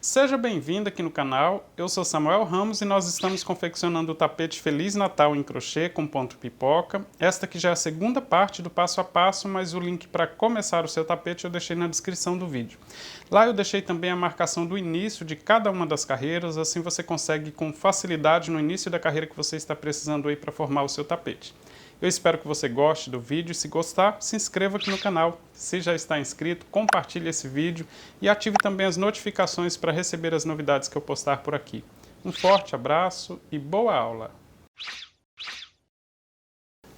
Seja bem-vindo aqui no canal, eu sou Samuel Ramos e nós estamos confeccionando o tapete Feliz Natal em crochê com ponto pipoca. Esta aqui já é a segunda parte do passo a passo, mas o link para começar o seu tapete eu deixei na descrição do vídeo. Lá eu deixei também a marcação do início de cada uma das carreiras, assim você consegue com facilidade no início da carreira que você está precisando aí para formar o seu tapete. Eu espero que você goste do vídeo e se gostar, se inscreva aqui no canal. Se já está inscrito, compartilhe esse vídeo e ative também as notificações para receber as novidades que eu postar por aqui. Um forte abraço e boa aula!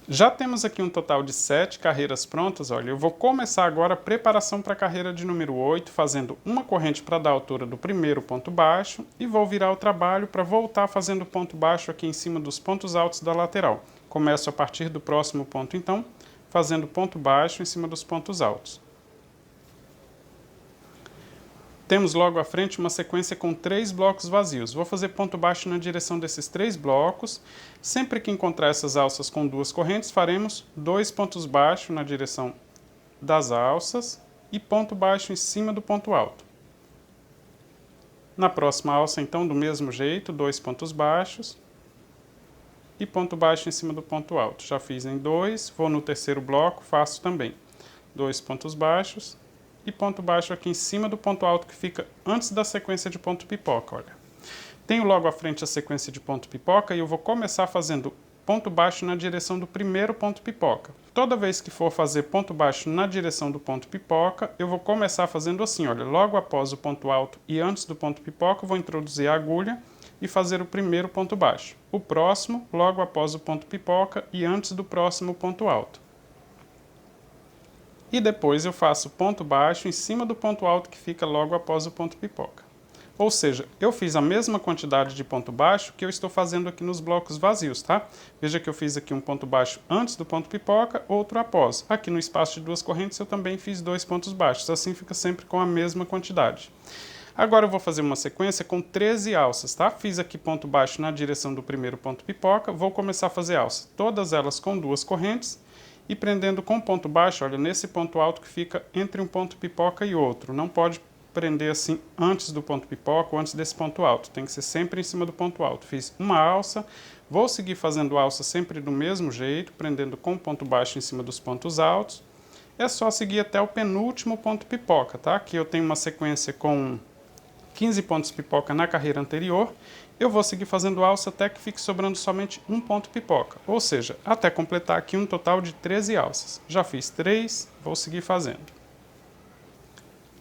Já temos aqui um total de 7 carreiras prontas. Olha, eu vou começar agora a preparação para a carreira de número 8, fazendo uma corrente para dar a altura do primeiro ponto baixo e vou virar o trabalho para voltar fazendo ponto baixo aqui em cima dos pontos altos da lateral. Começo a partir do próximo ponto, então, fazendo ponto baixo em cima dos pontos altos. Temos logo à frente uma sequência com 3 blocos vazios. Vou fazer ponto baixo na direção desses 3 blocos. Sempre que encontrar essas alças com 2 correntes, faremos 2 pontos baixos na direção das alças e ponto baixo em cima do ponto alto. Na próxima alça, então, do mesmo jeito, 2 pontos baixos e ponto baixo em cima do ponto alto. Já fiz em 2, vou no terceiro bloco, faço também 2 pontos baixos e ponto baixo aqui em cima do ponto alto que fica antes da sequência de ponto pipoca, olha. Tenho logo à frente a sequência de ponto pipoca e eu vou começar fazendo ponto baixo na direção do primeiro ponto pipoca. Toda vez que for fazer ponto baixo na direção do ponto pipoca, eu vou começar fazendo assim, olha, logo após o ponto alto e antes do ponto pipoca, eu vou introduzir a agulha e fazer o primeiro ponto baixo. O próximo, logo após o ponto pipoca e antes do próximo ponto alto. E depois eu faço ponto baixo em cima do ponto alto que fica logo após o ponto pipoca. Ou seja, eu fiz a mesma quantidade de ponto baixo que eu estou fazendo aqui nos blocos vazios, tá? Veja que eu fiz aqui um ponto baixo antes do ponto pipoca, outro após. Aqui no espaço de 2 correntes eu também fiz 2 pontos baixos, assim fica sempre com a mesma quantidade. Agora eu vou fazer uma sequência com 13 alças, tá? Fiz aqui ponto baixo na direção do primeiro ponto pipoca, vou começar a fazer alça. Todas elas com 2 correntes e prendendo com ponto baixo, olha, nesse ponto alto que fica entre um ponto pipoca e outro. Não pode prender assim antes do ponto pipoca ou antes desse ponto alto, tem que ser sempre em cima do ponto alto. Fiz uma alça, vou seguir fazendo alça sempre do mesmo jeito, prendendo com ponto baixo em cima dos pontos altos. É só seguir até o penúltimo ponto pipoca, tá? Aqui eu tenho uma sequência com 15 pontos pipoca na carreira anterior, eu vou seguir fazendo alça até que fique sobrando somente um ponto pipoca, ou seja, até completar aqui um total de 13 alças. Já fiz 3, vou seguir fazendo.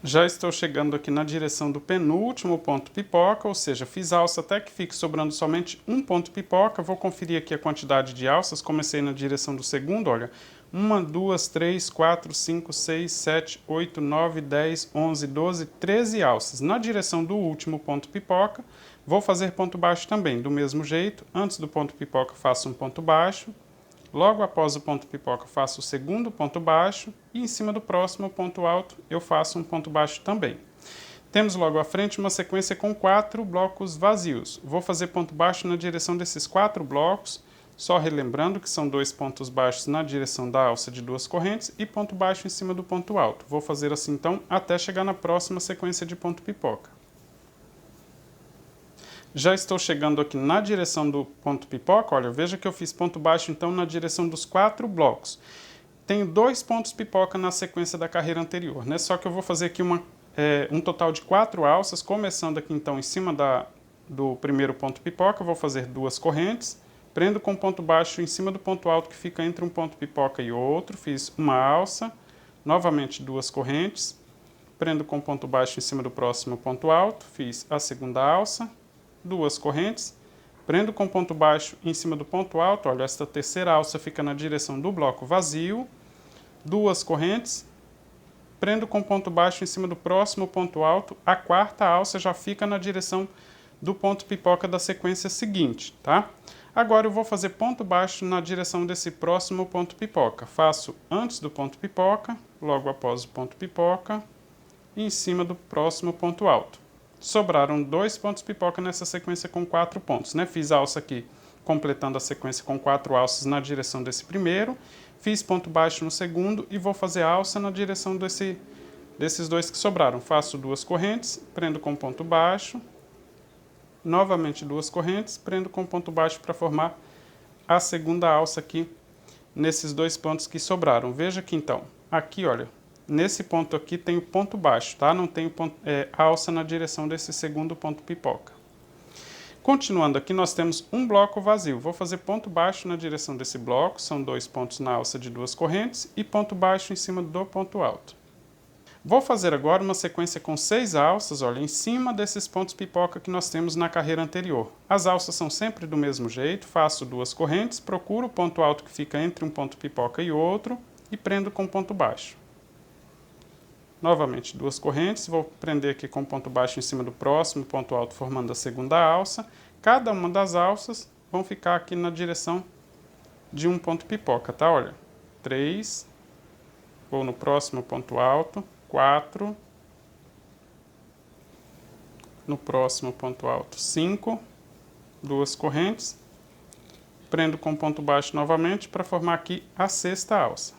Já estou chegando aqui na direção do penúltimo ponto pipoca, ou seja, fiz alça até que fique sobrando somente um ponto pipoca. Vou conferir aqui a quantidade de alças, comecei na direção do segundo, olha, 1, 2, 3, 4, 5, 6, 7, 8, 9, 10, 11, 12, 13 alças. Na direção do último ponto pipoca, vou fazer ponto baixo também, do mesmo jeito. Antes do ponto pipoca faço um ponto baixo, logo após o ponto pipoca faço o segundo ponto baixo e em cima do próximo ponto alto eu faço um ponto baixo também. Temos logo à frente uma sequência com 4 blocos vazios. Vou fazer ponto baixo na direção desses 4 blocos, só relembrando que são 2 pontos baixos na direção da alça de 2 correntes e ponto baixo em cima do ponto alto. Vou fazer assim então até chegar na próxima sequência de ponto pipoca. Já estou chegando aqui na direção do ponto pipoca, olha, veja que eu fiz ponto baixo então na direção dos 4 blocos. Tenho 2 pontos pipoca na sequência da carreira anterior, né? Só que eu vou fazer aqui um total de 4 alças, começando aqui então em cima do primeiro ponto pipoca, vou fazer 2 correntes, prendo com ponto baixo em cima do ponto alto que fica entre um ponto pipoca e outro, fiz uma alça, novamente 2 correntes, prendo com ponto baixo em cima do próximo ponto alto, fiz a segunda alça, 2 correntes, prendo com ponto baixo em cima do ponto alto, olha, esta terceira alça fica na direção do bloco vazio, 2 correntes, prendo com ponto baixo em cima do próximo ponto alto, a quarta alça já fica na direção do ponto pipoca da sequência seguinte, tá? Agora eu vou fazer ponto baixo na direção desse próximo ponto pipoca. Faço antes do ponto pipoca, logo após o ponto pipoca e em cima do próximo ponto alto. Sobraram 2 pontos pipoca nessa sequência com 4 pontos, né? Fiz alça aqui, completando a sequência com 4 alças na direção desse primeiro, fiz ponto baixo no segundo e vou fazer alça na direção desse Desses dois que sobraram, faço duas correntes, prendo com ponto baixo, novamente duas correntes, prendo com ponto baixo para formar a segunda alça aqui nesses dois pontos que sobraram. Veja que então, aqui olha, nesse ponto aqui tem o ponto baixo, tá? Não tem alça na direção desse segundo ponto pipoca. Continuando aqui, nós temos um bloco vazio. Vou fazer ponto baixo na direção desse bloco, são dois pontos na alça de duas correntes, e ponto baixo em cima do ponto alto. Vou fazer agora uma sequência com 6 alças, olha, em cima desses pontos pipoca que nós temos na carreira anterior. As alças são sempre do mesmo jeito, faço duas correntes, procuro o ponto alto que fica entre um ponto pipoca e outro, e prendo com ponto baixo. Novamente, duas correntes, vou prender aqui com ponto baixo em cima do próximo ponto alto, formando a segunda alça. Cada uma das alças vão ficar aqui na direção de um ponto pipoca, tá? Olha, 3, vou no próximo ponto alto, 4, no próximo ponto alto, 5, duas correntes, prendo com ponto baixo novamente para formar aqui a sexta alça.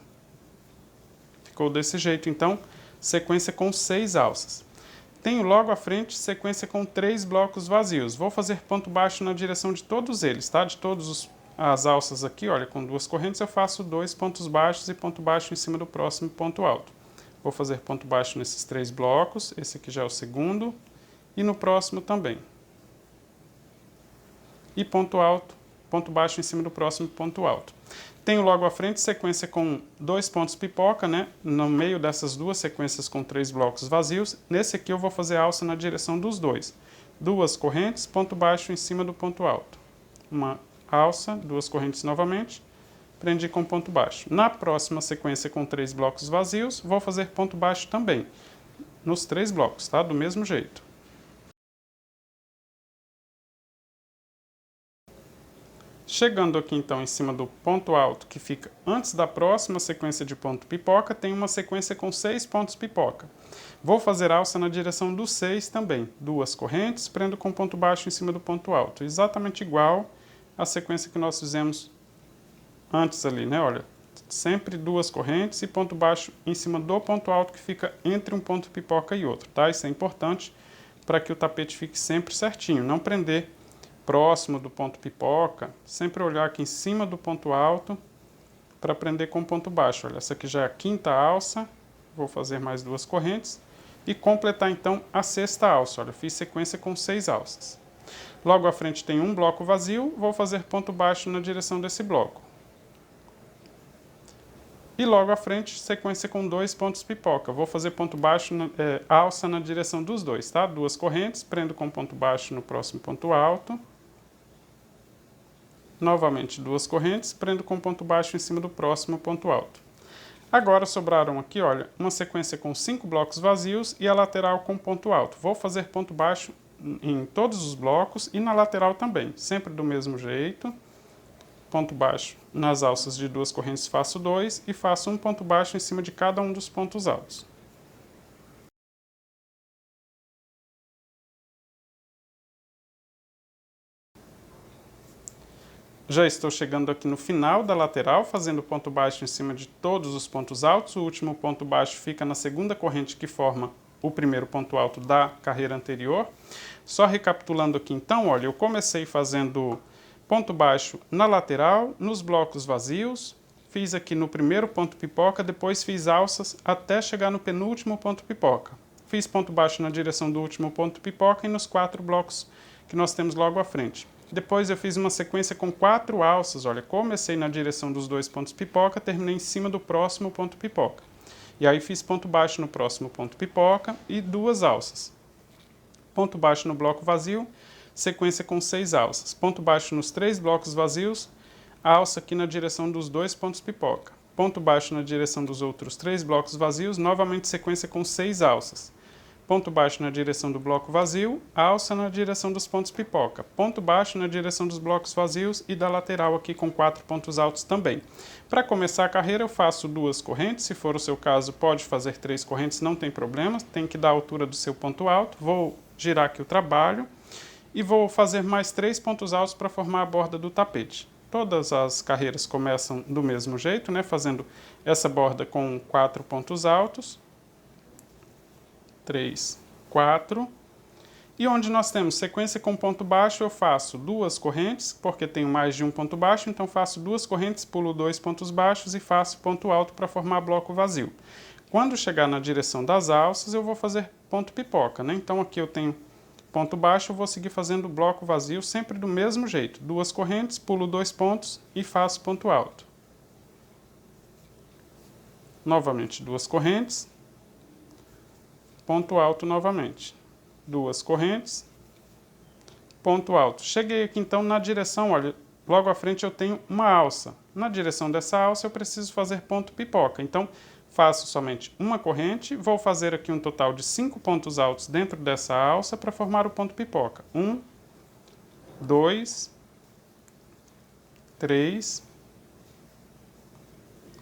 Ficou desse jeito, então, sequência com 6 alças. Tenho logo à frente sequência com 3 blocos vazios. Vou fazer ponto baixo na direção de todos eles, tá? De todas as alças aqui, olha, com duas correntes eu faço 2 pontos baixos e ponto baixo em cima do próximo ponto alto. Vou fazer ponto baixo nesses 3 blocos, esse aqui já é o segundo, e no próximo também. E ponto alto, ponto baixo em cima do próximo ponto alto. Tenho logo à frente sequência com 2 pontos pipoca, né? No meio dessas duas sequências com 3 blocos vazios. Nesse aqui eu vou fazer alça na direção dos dois. Duas correntes, ponto baixo em cima do ponto alto. Uma alça, duas correntes novamente, prendi com ponto baixo. Na próxima sequência com 3 blocos vazios, vou fazer ponto baixo também. Nos 3 blocos, tá? Do mesmo jeito. Chegando aqui então em cima do ponto alto que fica antes da próxima sequência de ponto pipoca, tem uma sequência com 6 pontos pipoca. Vou fazer alça na direção dos 6 também. Duas correntes, prendo com ponto baixo em cima do ponto alto. Exatamente igual à sequência que nós fizemos antes ali, né? Olha, sempre duas correntes e ponto baixo em cima do ponto alto que fica entre um ponto pipoca e outro, tá? Isso é importante para que o tapete fique sempre certinho, não prender próximo do ponto pipoca, sempre olhar aqui em cima do ponto alto para prender com ponto baixo. Olha, essa aqui já é a quinta alça, vou fazer mais duas correntes e completar então a sexta alça. Olha, fiz sequência com 6 alças. Logo à frente tem um bloco vazio, vou fazer ponto baixo na direção desse bloco. E logo à frente, sequência com 2 pontos pipoca. Vou fazer ponto baixo, alça na direção dos dois, tá? Duas correntes, prendo com ponto baixo no próximo ponto alto. Novamente, duas correntes, prendo com ponto baixo em cima do próximo ponto alto. Agora sobraram aqui, olha, uma sequência com 5 blocos vazios e a lateral com ponto alto. Vou fazer ponto baixo em todos os blocos e na lateral também, sempre do mesmo jeito. Ponto baixo nas alças de duas correntes faço 2 e faço um ponto baixo em cima de cada um dos pontos altos. Já estou chegando aqui no final da lateral, fazendo ponto baixo em cima de todos os pontos altos. O último ponto baixo fica na segunda corrente que forma o primeiro ponto alto da carreira anterior. Só recapitulando aqui então, olha, eu comecei fazendo ponto baixo na lateral, nos blocos vazios, fiz aqui no primeiro ponto pipoca, depois fiz alças até chegar no penúltimo ponto pipoca. Fiz ponto baixo na direção do último ponto pipoca e nos 4 blocos que nós temos logo à frente. Depois eu fiz uma sequência com 4 alças, olha, comecei na direção dos 2 pontos pipoca, terminei em cima do próximo ponto pipoca. E aí fiz ponto baixo no próximo ponto pipoca e 2 alças. Ponto baixo no bloco vazio, sequência com 6 alças. Ponto baixo nos 3 blocos vazios, alça aqui na direção dos 2 pontos pipoca. Ponto baixo na direção dos outros 3 blocos vazios, novamente sequência com 6 alças. Ponto baixo na direção do bloco vazio, alça na direção dos pontos pipoca. Ponto baixo na direção dos blocos vazios e da lateral aqui com 4 pontos altos também. Para começar a carreira eu faço 2 correntes, se for o seu caso pode fazer 3 correntes, não tem problema, tem que dar a altura do seu ponto alto. Vou girar aqui o trabalho e vou fazer mais 3 pontos altos para formar a borda do tapete. Todas as carreiras começam do mesmo jeito, né? Fazendo essa borda com 4 pontos altos. 3, 4. E onde nós temos sequência com ponto baixo, eu faço duas correntes, porque tenho mais de um ponto baixo, então faço duas correntes, pulo 2 pontos baixos e faço ponto alto para formar bloco vazio. Quando chegar na direção das alças, eu vou fazer ponto pipoca, né? Então aqui eu tenho ponto baixo, eu vou seguir fazendo bloco vazio sempre do mesmo jeito. Duas correntes, pulo 2 pontos e faço ponto alto. Novamente duas correntes, ponto alto novamente. Duas correntes, ponto alto. Cheguei aqui então na direção, olha, logo à frente eu tenho uma alça. Na direção dessa alça eu preciso fazer ponto pipoca. Então, faço somente uma corrente, vou fazer aqui um total de 5 pontos altos dentro dessa alça para formar o ponto pipoca. 1, 2, 3,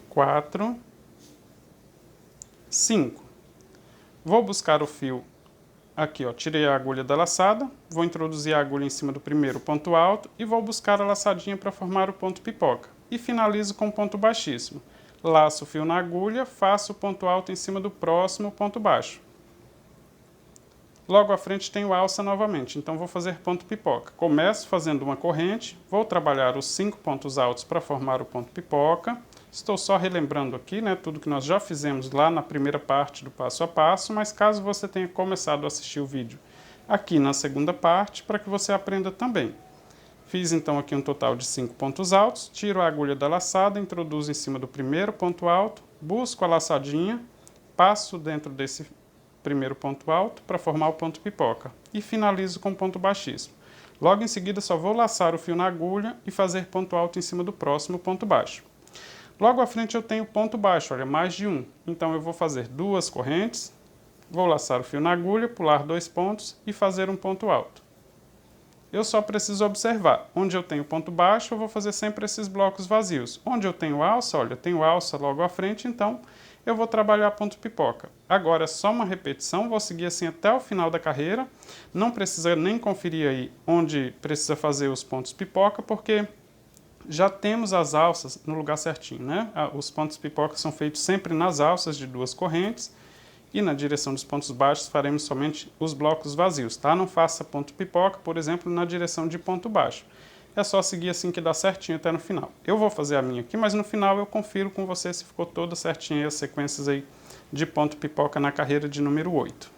4, 5. Vou buscar o fio aqui, ó, tirei a agulha da laçada, vou introduzir a agulha em cima do primeiro ponto alto e vou buscar a laçadinha para formar o ponto pipoca. E finalizo com ponto baixíssimo. Laço o fio na agulha, faço o ponto alto em cima do próximo ponto baixo. Logo à frente tenho alça novamente, então vou fazer ponto pipoca. Começo fazendo uma corrente, vou trabalhar os 5 pontos altos para formar o ponto pipoca. Estou só relembrando aqui, né, tudo que nós já fizemos lá na primeira parte do passo a passo, mas caso você tenha começado a assistir o vídeo aqui na segunda parte, para que você aprenda também. Fiz então aqui um total de 5 pontos altos, tiro a agulha da laçada, introduzo em cima do primeiro ponto alto, busco a laçadinha, passo dentro desse primeiro ponto alto para formar o ponto pipoca e finalizo com ponto baixíssimo. Logo em seguida só vou laçar o fio na agulha e fazer ponto alto em cima do próximo ponto baixo. Logo à frente eu tenho ponto baixo, olha, mais de um. Então eu vou fazer duas correntes, vou laçar o fio na agulha, pular 2 pontos e fazer um ponto alto. Eu só preciso observar, onde eu tenho ponto baixo, eu vou fazer sempre esses blocos vazios. Onde eu tenho alça, olha, eu tenho alça logo à frente, então eu vou trabalhar ponto pipoca. Agora é só uma repetição, vou seguir assim até o final da carreira. Não precisa nem conferir aí onde precisa fazer os pontos pipoca, porque já temos as alças no lugar certinho, né? Os pontos pipoca são feitos sempre nas alças de duas correntes. E na direção dos pontos baixos faremos somente os blocos vazios, tá? Não faça ponto pipoca, por exemplo, na direção de ponto baixo. É só seguir assim que dá certinho até no final. Eu vou fazer a minha aqui, mas no final eu confiro com você se ficou toda certinha as sequências aí de ponto pipoca na carreira de número 8.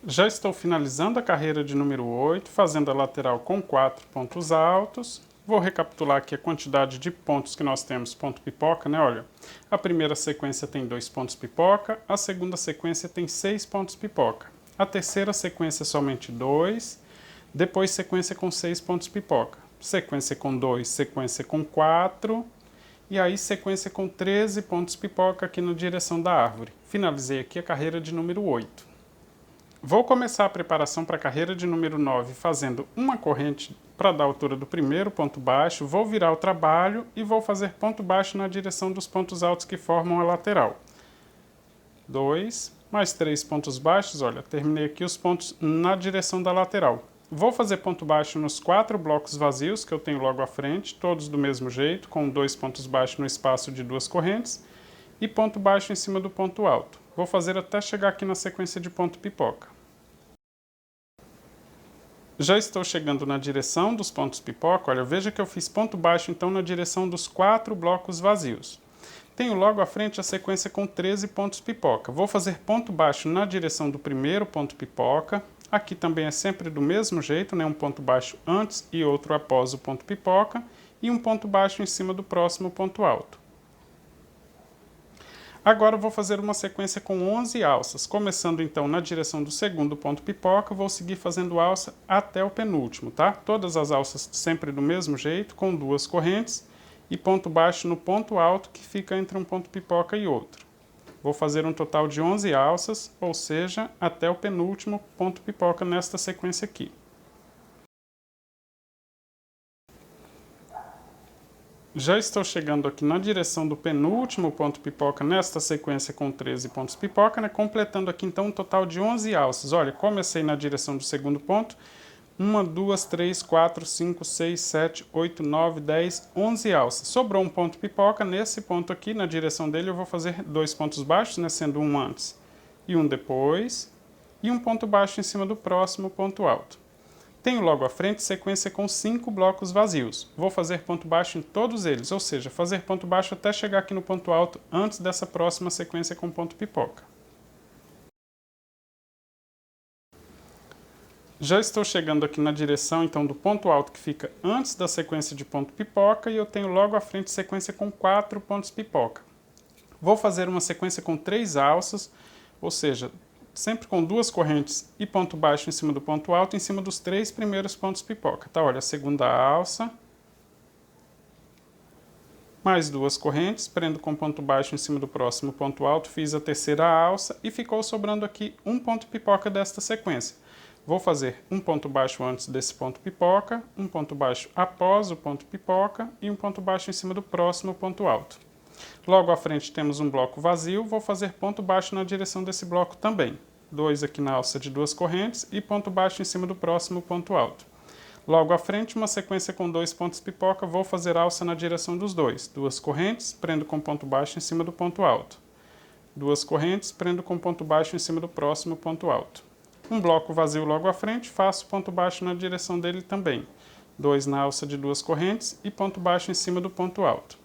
Já estou finalizando a carreira de número 8, fazendo a lateral com 4 pontos altos. Vou recapitular aqui a quantidade de pontos que nós temos ponto pipoca, né? Olha, a primeira sequência tem 2 pontos pipoca, a segunda sequência tem 6 pontos pipoca, a terceira sequência somente 2, depois sequência com 6 pontos pipoca, sequência com 2, sequência com 4, e aí sequência com 13 pontos pipoca aqui na direção da árvore. Finalizei aqui a carreira de número 8. Vou começar a preparação para a carreira de número 9 fazendo uma corrente para dar a altura do primeiro ponto baixo, vou virar o trabalho e vou fazer ponto baixo na direção dos pontos altos que formam a lateral. 2, mais 3 pontos baixos, olha, terminei aqui os pontos na direção da lateral. Vou fazer ponto baixo nos 4 blocos vazios que eu tenho logo à frente, todos do mesmo jeito, com 2 pontos baixos no espaço de 2 correntes e ponto baixo em cima do ponto alto. Vou fazer até chegar aqui na sequência de ponto pipoca. Já estou chegando na direção dos pontos pipoca, olha, veja que eu fiz ponto baixo então na direção dos 4 blocos vazios. Tenho logo à frente a sequência com 13 pontos pipoca. Vou fazer ponto baixo na direção do primeiro ponto pipoca. Aqui também é sempre do mesmo jeito, né? Um ponto baixo antes e outro após o ponto pipoca e um ponto baixo em cima do próximo ponto alto. Agora vou fazer uma sequência com 11 alças, começando então na direção do segundo ponto pipoca, vou seguir fazendo alça até o penúltimo, tá? Todas as alças sempre do mesmo jeito, com 2 correntes e ponto baixo no ponto alto que fica entre um ponto pipoca e outro. Vou fazer um total de 11 alças, ou seja, até o penúltimo ponto pipoca nesta sequência aqui. Já estou chegando aqui na direção do penúltimo ponto pipoca nesta sequência com 13 pontos pipoca, né? Completando aqui então um total de 11 alças. Olha, comecei na direção do segundo ponto, 1, 2, 3, 4, 5, 6, 7, 8, 9, 10, 11 alças. Sobrou um ponto pipoca, nesse ponto aqui, na direção dele, eu vou fazer 2 pontos baixos, né, sendo um antes e um depois, e um ponto baixo em cima do próximo ponto alto. Tenho logo à frente sequência com 5 blocos vazios. Vou fazer ponto baixo em todos eles, ou seja, fazer ponto baixo até chegar aqui no ponto alto antes dessa próxima sequência com ponto pipoca. Já estou chegando aqui na direção, então, do ponto alto que fica antes da sequência de ponto pipoca e eu tenho logo à frente sequência com 4 pontos pipoca. Vou fazer uma sequência com 3 alças, ou seja, sempre com 2 correntes e ponto baixo em cima do ponto alto, em cima dos 3 primeiros pontos pipoca. Tá, olha, a segunda alça, mais 2 correntes, prendo com ponto baixo em cima do próximo ponto alto, fiz a terceira alça e ficou sobrando aqui um ponto pipoca desta sequência. Vou fazer um ponto baixo antes desse ponto pipoca, um ponto baixo após o ponto pipoca e um ponto baixo em cima do próximo ponto alto. Logo à frente temos um bloco vazio, vou fazer ponto baixo na direção desse bloco também. 2 aqui na alça de 2 correntes e ponto baixo em cima do próximo ponto alto. Logo à frente, uma sequência com 2 pontos pipoca, vou fazer alça na direção dos dois. 2 correntes, prendo com ponto baixo em cima do ponto alto. 2 correntes, prendo com ponto baixo em cima do próximo ponto alto. Um bloco vazio logo à frente, faço ponto baixo na direção dele também. 2 na alça de 2 correntes e ponto baixo em cima do ponto alto.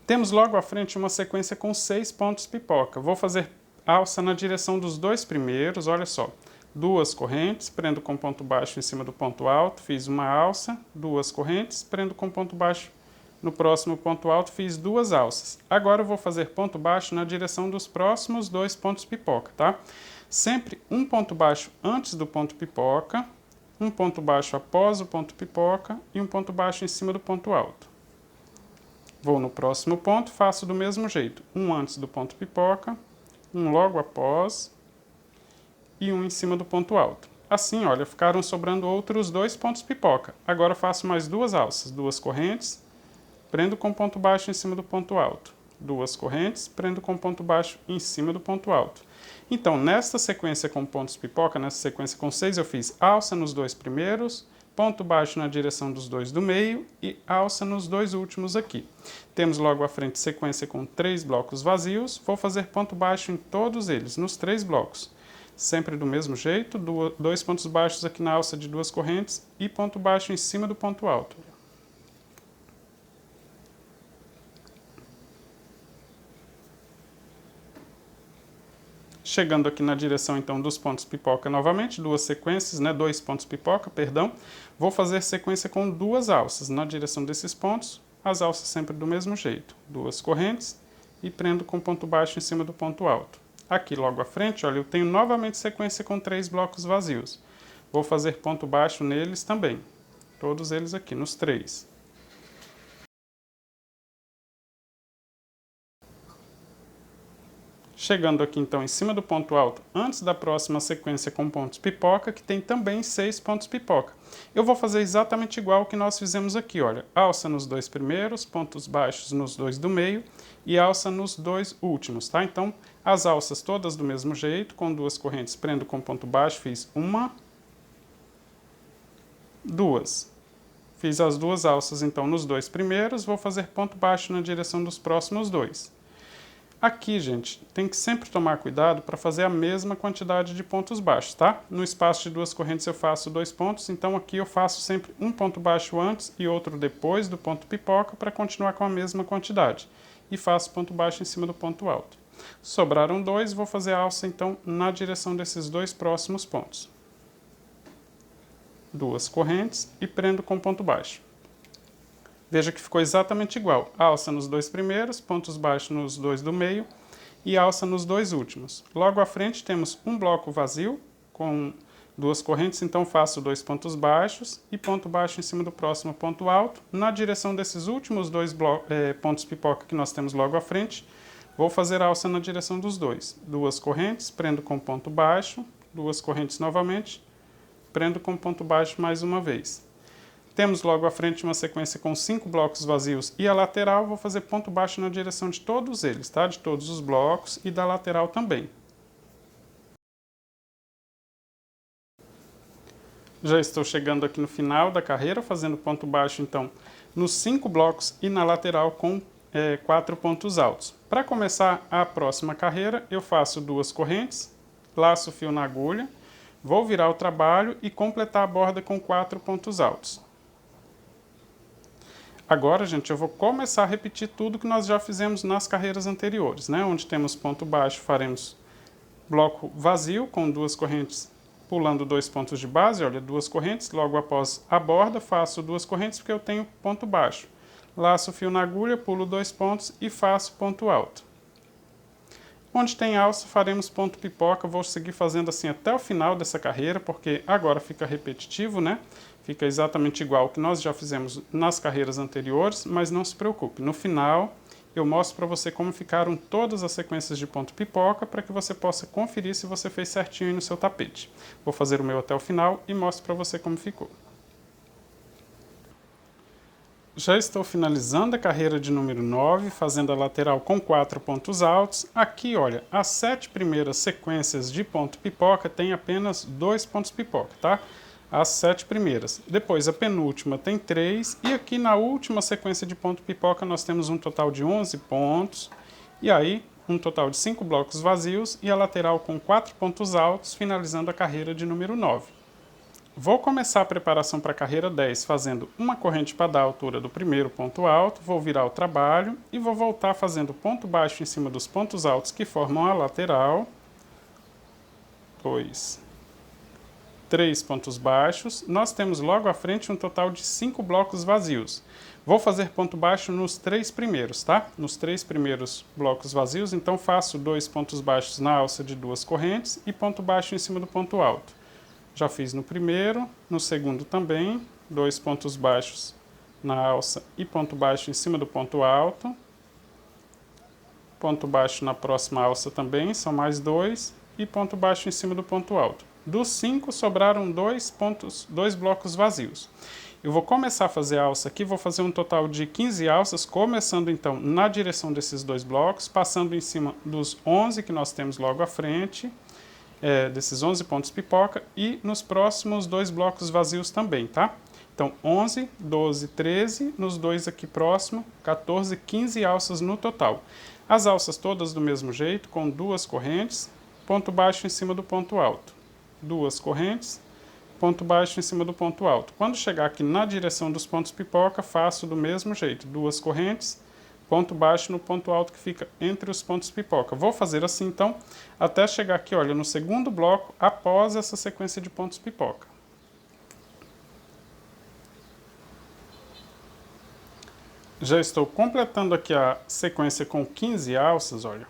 Temos logo à frente uma sequência com 6 pontos pipoca. Vou fazer alça na direção dos 2 primeiros, olha só. 2 correntes, prendo com ponto baixo em cima do ponto alto, fiz uma alça, 2 correntes, prendo com ponto baixo no próximo ponto alto, fiz 2 alças. Agora eu vou fazer ponto baixo na direção dos próximos 2 pontos pipoca, tá? Sempre um ponto baixo antes do ponto pipoca, um ponto baixo após o ponto pipoca e um ponto baixo em cima do ponto alto. Vou no próximo ponto, faço do mesmo jeito. Um antes do ponto pipoca, um logo após e um em cima do ponto alto. Assim, olha, ficaram sobrando outros 2 pontos pipoca. Agora faço mais 2 alças, 2 correntes, prendo com ponto baixo em cima do ponto alto. 2 correntes, prendo com ponto baixo em cima do ponto alto. Então, nesta sequência com pontos pipoca, nessa sequência com 6, eu fiz alça nos 2 primeiros, ponto baixo na direção dos 2 do meio e alça nos 2 últimos aqui. Temos logo à frente sequência com 3 blocos vazios, vou fazer ponto baixo em todos eles, nos 3 blocos. Sempre do mesmo jeito, 2 pontos baixos aqui na alça de 2 correntes e ponto baixo em cima do ponto alto. Chegando aqui na direção, então, dos pontos pipoca novamente, 2 sequências, né, 2 pontos pipoca, perdão. Vou fazer sequência com 2 alças na direção desses pontos, as alças sempre do mesmo jeito. 2 correntes e prendo com ponto baixo em cima do ponto alto. Aqui, logo à frente, olha, eu tenho novamente sequência com 3 blocos vazios. Vou fazer ponto baixo neles também, todos eles aqui, nos 3. Chegando aqui então em cima do ponto alto, antes da próxima sequência com pontos pipoca, que tem também 6 pontos pipoca. Eu vou fazer exatamente igual ao que nós fizemos aqui, olha. Alça nos 2 primeiros, pontos baixos nos 2 do meio e alça nos 2 últimos, tá? Então, as alças todas do mesmo jeito, com 2 correntes, prendo com ponto baixo, fiz 1, 2. Fiz as 2 alças então nos 2 primeiros, vou fazer ponto baixo na direção dos próximos 2. Aqui, gente, tem que sempre tomar cuidado para fazer a mesma quantidade de pontos baixos, tá? No espaço de 2 correntes eu faço 2 pontos, então aqui eu faço sempre um ponto baixo antes e outro depois do ponto pipoca para continuar com a mesma quantidade. E faço ponto baixo em cima do ponto alto. Sobraram 2, vou fazer a alça então na direção desses 2 próximos pontos. 2 correntes e prendo com ponto baixo. Veja que ficou exatamente igual. Alça nos 2 primeiros, pontos baixos nos 2 do meio e alça nos 2 últimos. Logo à frente temos um bloco vazio com 2 correntes, então faço 2 pontos baixos e ponto baixo em cima do próximo ponto alto. Na direção desses últimos 2 pontos pipoca que nós temos logo à frente, vou fazer alça na direção dos 2. 2 correntes, prendo com ponto baixo, 2 correntes novamente, prendo com ponto baixo mais uma vez. Temos logo à frente uma sequência com 5 blocos vazios e a lateral, vou fazer ponto baixo na direção de todos eles, tá? De todos os blocos e da lateral também. Já estou chegando aqui no final da carreira, fazendo ponto baixo, então, nos 5 blocos e na lateral com 4 pontos altos. Para começar a próxima carreira, eu faço 2 correntes, laço o fio na agulha, vou virar o trabalho e completar a borda com 4 pontos altos. Agora, gente, eu vou começar a repetir tudo que nós já fizemos nas carreiras anteriores, né? Onde temos ponto baixo, faremos bloco vazio com 2 correntes, pulando 2 pontos de base, olha, 2 correntes, logo após a borda faço 2 correntes porque eu tenho ponto baixo. Laço o fio na agulha, pulo 2 pontos e faço ponto alto. Onde tem alça, faremos ponto pipoca, vou seguir fazendo assim até o final dessa carreira, porque agora fica repetitivo, né? Fica exatamente igual ao que nós já fizemos nas carreiras anteriores, mas não se preocupe, no final eu mostro para você como ficaram todas as sequências de ponto pipoca para que você possa conferir se você fez certinho aí no seu tapete. Vou fazer o meu até o final e mostro para você como ficou. Já estou finalizando a carreira de número 9, fazendo a lateral com 4 pontos altos. Aqui, olha, as 7 primeiras sequências de ponto pipoca tem apenas 2 pontos pipoca, tá? As 7 primeiras. Depois a penúltima tem 3 e aqui na última sequência de ponto pipoca nós temos um total de 11 pontos. E aí, um total de 5 blocos vazios e a lateral com 4 pontos altos, finalizando a carreira de número 9. Vou começar a preparação para a carreira 10 fazendo uma corrente para dar a altura do primeiro ponto alto, vou virar o trabalho e vou voltar fazendo ponto baixo em cima dos pontos altos que formam a lateral. 2, 3 pontos baixos. Nós temos logo à frente um total de 5 blocos vazios. Vou fazer ponto baixo nos 3 primeiros, tá? Nos 3 primeiros blocos vazios, então faço 2 pontos baixos na alça de 2 correntes e ponto baixo em cima do ponto alto. Já fiz no primeiro, no segundo também, 2 pontos baixos na alça e ponto baixo em cima do ponto alto. Ponto baixo na próxima alça também, são mais 2, e ponto baixo em cima do ponto alto. Dos 5, sobraram 2 blocos vazios. Eu vou começar a fazer a alça aqui, vou fazer um total de 15 alças, começando então na direção desses 2 blocos, passando em cima dos 11 que nós temos logo à frente, desses 11 pontos pipoca e nos próximos 2 blocos vazios também, tá? Então 11, 12, 13, nos 2 aqui próximo, 14, 15 alças no total. As alças todas do mesmo jeito, com 2 correntes, ponto baixo em cima do ponto alto. 2 correntes, ponto baixo em cima do ponto alto. Quando chegar aqui na direção dos pontos pipoca, faço do mesmo jeito, 2 correntes, ponto baixo no ponto alto que fica entre os pontos pipoca. Vou fazer assim, então, até chegar aqui, olha, no segundo bloco, após essa sequência de pontos pipoca. Já estou completando aqui a sequência com 15 alças, olha.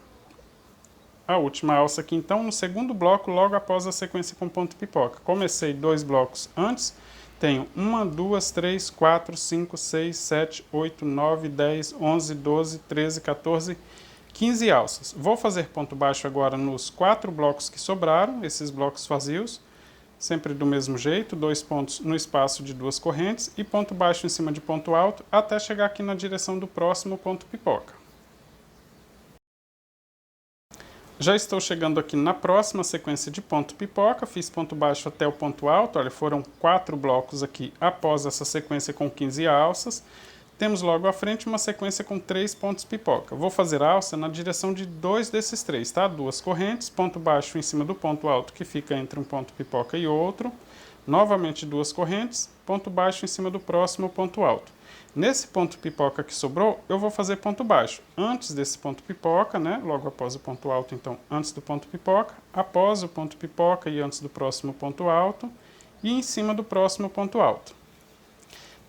A última alça aqui, então, no segundo bloco, logo após a sequência com ponto pipoca. Comecei 2 blocos antes. Tenho 1, 2, 3, 4, 5, 6, 7, 8, 9, 10, 11, 12, 13, 14, 15 alças. Vou fazer ponto baixo agora nos 4 blocos que sobraram, esses blocos vazios, sempre do mesmo jeito, 2 pontos no espaço de 2 correntes e ponto baixo em cima de ponto alto, até chegar aqui na direção do próximo ponto pipoca. Já estou chegando aqui na próxima sequência de ponto pipoca, fiz ponto baixo até o ponto alto, olha, foram 4 blocos aqui após essa sequência com 15 alças. Temos logo à frente uma sequência com 3 pontos pipoca. Vou fazer a alça na direção de 2 desses 3, tá? 2 correntes, ponto baixo em cima do ponto alto que fica entre um ponto pipoca e outro. Novamente 2 correntes, ponto baixo em cima do próximo ponto alto. Nesse ponto pipoca que sobrou, eu vou fazer ponto baixo antes desse ponto pipoca, né? Logo após o ponto alto, então, antes do ponto pipoca, após o ponto pipoca e antes do próximo ponto alto, e em cima do próximo ponto alto.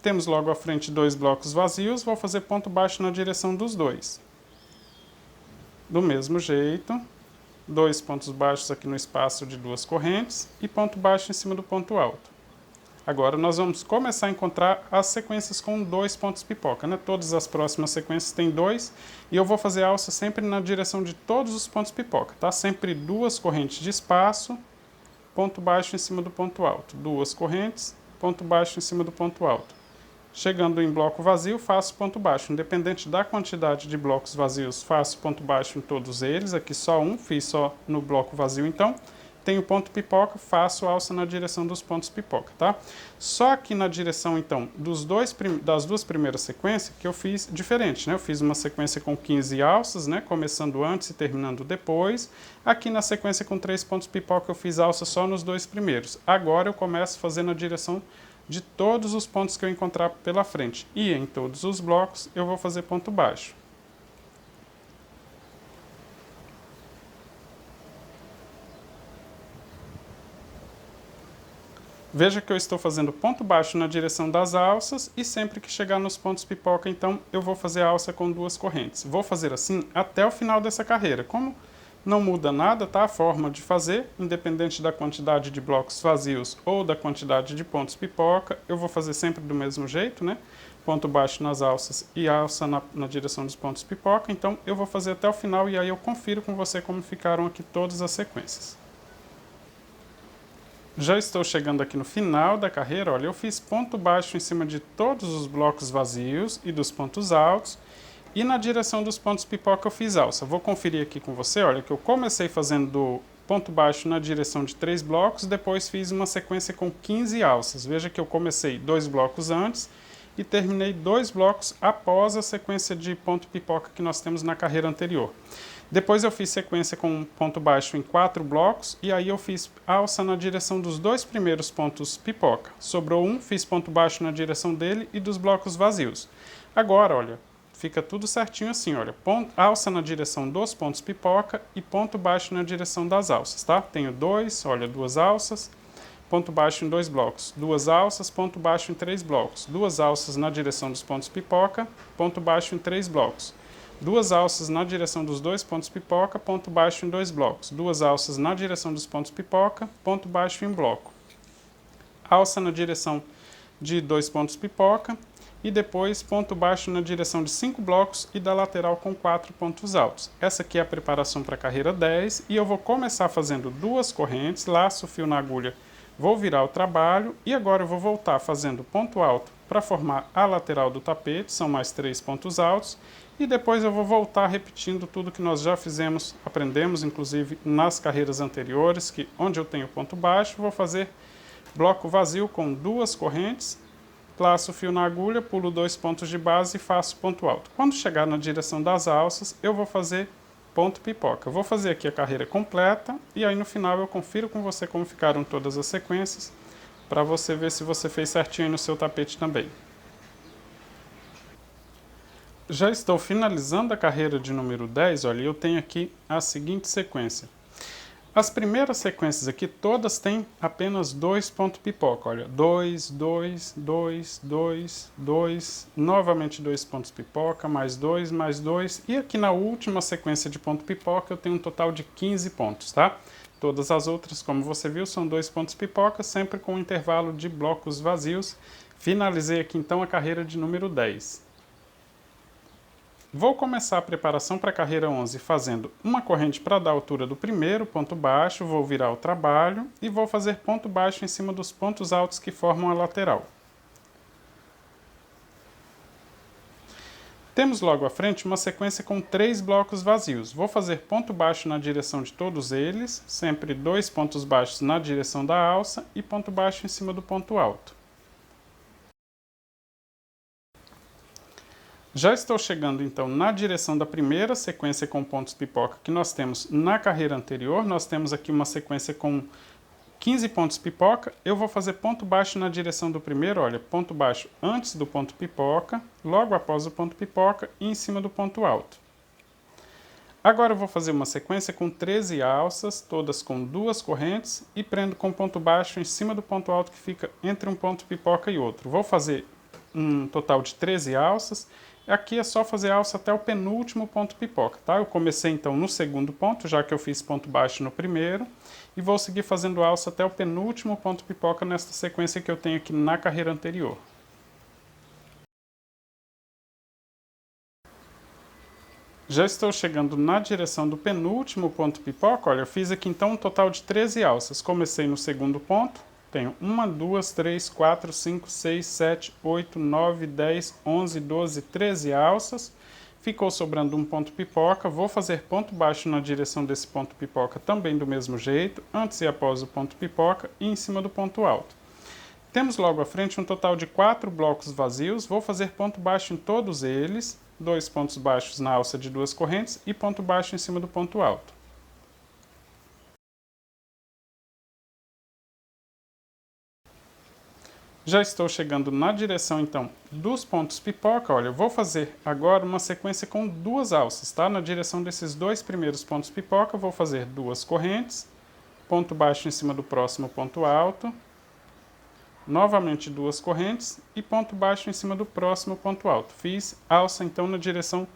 Temos logo à frente 2 blocos vazios, vou fazer ponto baixo na direção dos 2. Do mesmo jeito, 2 pontos baixos aqui no espaço de 2 correntes e ponto baixo em cima do ponto alto. Agora nós vamos começar a encontrar as sequências com 2 pontos pipoca, né? Todas as próximas sequências têm 2 e eu vou fazer a alça sempre na direção de todos os pontos pipoca, tá? Sempre 2 correntes de espaço, ponto baixo em cima do ponto alto. 2 correntes, ponto baixo em cima do ponto alto. Chegando em bloco vazio, faço ponto baixo. Independente da quantidade de blocos vazios, faço ponto baixo em todos eles. Aqui só um, fiz só no bloco vazio então. tenho ponto pipoca, faço alça na direção dos pontos pipoca, tá? Só que na direção, então, das duas primeiras sequências, que eu fiz diferente, né? Eu fiz uma sequência com 15 alças, né? Começando antes e terminando depois. Aqui na sequência com 3 pontos pipoca, eu fiz alça só nos 2 primeiros. Agora eu começo a fazer na direção de todos os pontos que eu encontrar pela frente. E em todos os blocos, eu vou fazer ponto baixo. Veja que eu estou fazendo ponto baixo na direção das alças e sempre que chegar nos pontos pipoca, então eu vou fazer a alça com 2 correntes. Vou fazer assim até o final dessa carreira. Como não muda nada, tá? A forma de fazer, independente da quantidade de blocos vazios ou da quantidade de pontos pipoca, eu vou fazer sempre do mesmo jeito, né? Ponto baixo nas alças e alça na direção dos pontos pipoca. Então eu vou fazer até o final e aí eu confiro com você como ficaram aqui todas as sequências. Já estou chegando aqui no final da carreira, olha, eu fiz ponto baixo em cima de todos os blocos vazios e dos pontos altos, e na direção dos pontos pipoca eu fiz alça. Vou conferir aqui com você, olha, que eu comecei fazendo ponto baixo na direção de 3 blocos, depois fiz uma sequência com 15 alças. Veja que eu comecei 2 blocos antes e terminei 2 blocos após a sequência de ponto pipoca que nós temos na carreira anterior. Depois eu fiz sequência com ponto baixo em 4 blocos e aí eu fiz alça na direção dos 2 primeiros pontos pipoca. Sobrou um, fiz ponto baixo na direção dele e dos blocos vazios. Agora, olha, fica tudo certinho assim, olha, alça na direção dos pontos pipoca e ponto baixo na direção das alças, tá? Tenho 2, olha, 2 alças, ponto baixo em 2 blocos, 2 alças, ponto baixo em 3 blocos, 2 alças na direção dos pontos pipoca, ponto baixo em 3 blocos. 2 alças na direção dos 2 pontos pipoca, ponto baixo em 2 blocos. 2 alças na direção dos pontos pipoca, ponto baixo em bloco. Alça na direção de 2 pontos pipoca e depois ponto baixo na direção de 5 blocos e da lateral com 4 pontos altos. Essa aqui é a preparação para a carreira 10 e eu vou começar fazendo 2 correntes, laço o fio na agulha, vou virar o trabalho e agora eu vou voltar fazendo ponto alto para formar a lateral do tapete, são mais 3 pontos altos. E depois eu vou voltar repetindo tudo que nós já fizemos, aprendemos inclusive nas carreiras anteriores, que onde eu tenho ponto baixo, vou fazer bloco vazio com 2 correntes, laço o fio na agulha, pulo 2 pontos de base e faço ponto alto. Quando chegar na direção das alças, eu vou fazer ponto pipoca. Vou fazer aqui a carreira completa e aí no final eu confiro com você como ficaram todas as sequências, para você ver se você fez certinho no seu tapete também. Já estou finalizando a carreira de número 10, olha, eu tenho aqui a seguinte sequência. As primeiras sequências aqui, todas têm apenas 2 pontos pipoca, olha, 2, 2, 2, 2, 2, novamente 2 pontos pipoca, mais 2, e aqui na última sequência de ponto pipoca eu tenho um total de 15 pontos, tá? Todas as outras, como você viu, são 2 pontos pipoca, sempre com um intervalo de blocos vazios. Finalizei aqui então a carreira de número 10. Vou começar a preparação para a carreira 11 fazendo uma corrente para dar a altura do primeiro ponto baixo, vou virar o trabalho e vou fazer ponto baixo em cima dos pontos altos que formam a lateral. Temos logo à frente uma sequência com 3 blocos vazios. Vou fazer ponto baixo na direção de todos eles, sempre 2 pontos baixos na direção da alça e ponto baixo em cima do ponto alto. Já estou chegando então na direção da primeira sequência com pontos pipoca que nós temos na carreira anterior. Nós temos aqui uma sequência com 15 pontos pipoca. Eu vou fazer ponto baixo na direção do primeiro, olha, ponto baixo antes do ponto pipoca, logo após o ponto pipoca e em cima do ponto alto. Agora eu vou fazer uma sequência com 13 alças, todas com 2 correntes e prendo com ponto baixo em cima do ponto alto que fica entre um ponto pipoca e outro. Vou fazer um total de 13 alças. Aqui é só fazer alça até o penúltimo ponto pipoca, tá? Eu comecei então no segundo ponto, já que eu fiz ponto baixo no primeiro, e vou seguir fazendo alça até o penúltimo ponto pipoca nesta sequência que eu tenho aqui na carreira anterior. Já estou chegando na direção do penúltimo ponto pipoca, olha, eu fiz aqui então um total de 13 alças. Comecei no segundo ponto, tenho 1, 2, 3, 4, 5, 6, 7, 8, 9, 10, 11, 12, 13 alças. Ficou sobrando um ponto pipoca, vou fazer ponto baixo na direção desse ponto pipoca também do mesmo jeito, antes e após o ponto pipoca e em cima do ponto alto. Temos logo à frente um total de 4 blocos vazios, vou fazer ponto baixo em todos eles, 2 pontos baixos na alça de 2 correntes e ponto baixo em cima do ponto alto. Já estou chegando na direção, então, dos pontos pipoca. Olha, eu vou fazer agora uma sequência com 2 alças, tá? Na direção desses 2 primeiros pontos pipoca, eu vou fazer 2 correntes, ponto baixo em cima do próximo ponto alto, novamente 2 correntes e ponto baixo em cima do próximo ponto alto. Fiz alça, então, na direção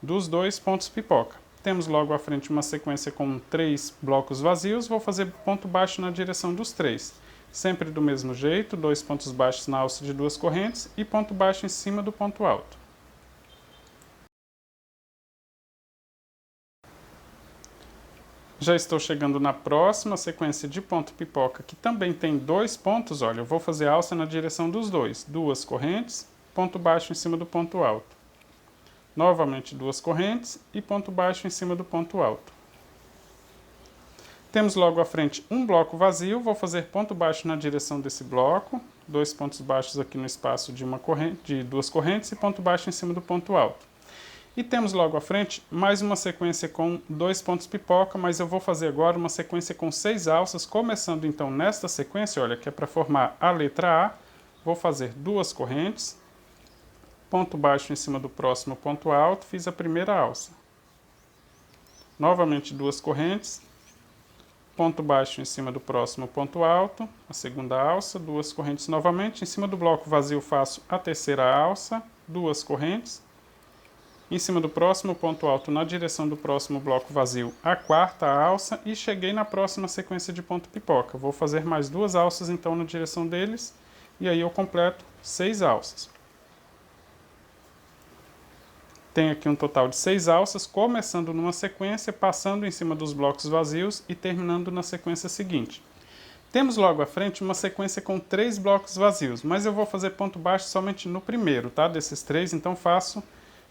dos 2 pontos pipoca. Temos logo à frente uma sequência com 3 blocos vazios, vou fazer ponto baixo na direção dos 3. Sempre do mesmo jeito, 2 pontos baixos na alça de 2 correntes e ponto baixo em cima do ponto alto. Já estou chegando na próxima sequência de ponto pipoca, que também tem 2 pontos. Olha, eu vou fazer alça na direção dos 2. 2 correntes, ponto baixo em cima do ponto alto. Novamente 2 correntes e ponto baixo em cima do ponto alto. Temos logo à frente um bloco vazio, vou fazer ponto baixo na direção desse bloco, 2 pontos baixos aqui no espaço de 2 correntes e ponto baixo em cima do ponto alto. E temos logo à frente mais uma sequência com 2 pontos pipoca, mas eu vou fazer agora uma sequência com 6 alças, começando então nesta sequência, olha, que é para formar a letra A, vou fazer 2 correntes, ponto baixo em cima do próximo ponto alto, fiz a primeira alça. Novamente 2 correntes, ponto baixo em cima do próximo ponto alto, a segunda alça, 2 correntes novamente, em cima do bloco vazio faço a terceira alça, 2 correntes, em cima do próximo ponto alto, na direção do próximo bloco vazio, a quarta alça e cheguei na próxima sequência de ponto pipoca. Vou fazer mais 2 alças então na direção deles e aí eu completo 6 alças. Tenho aqui um total de 6 alças, começando numa sequência, passando em cima dos blocos vazios e terminando na sequência seguinte. Temos logo à frente uma sequência com 3 blocos vazios, mas eu vou fazer ponto baixo somente no primeiro, tá? Desses 3, então faço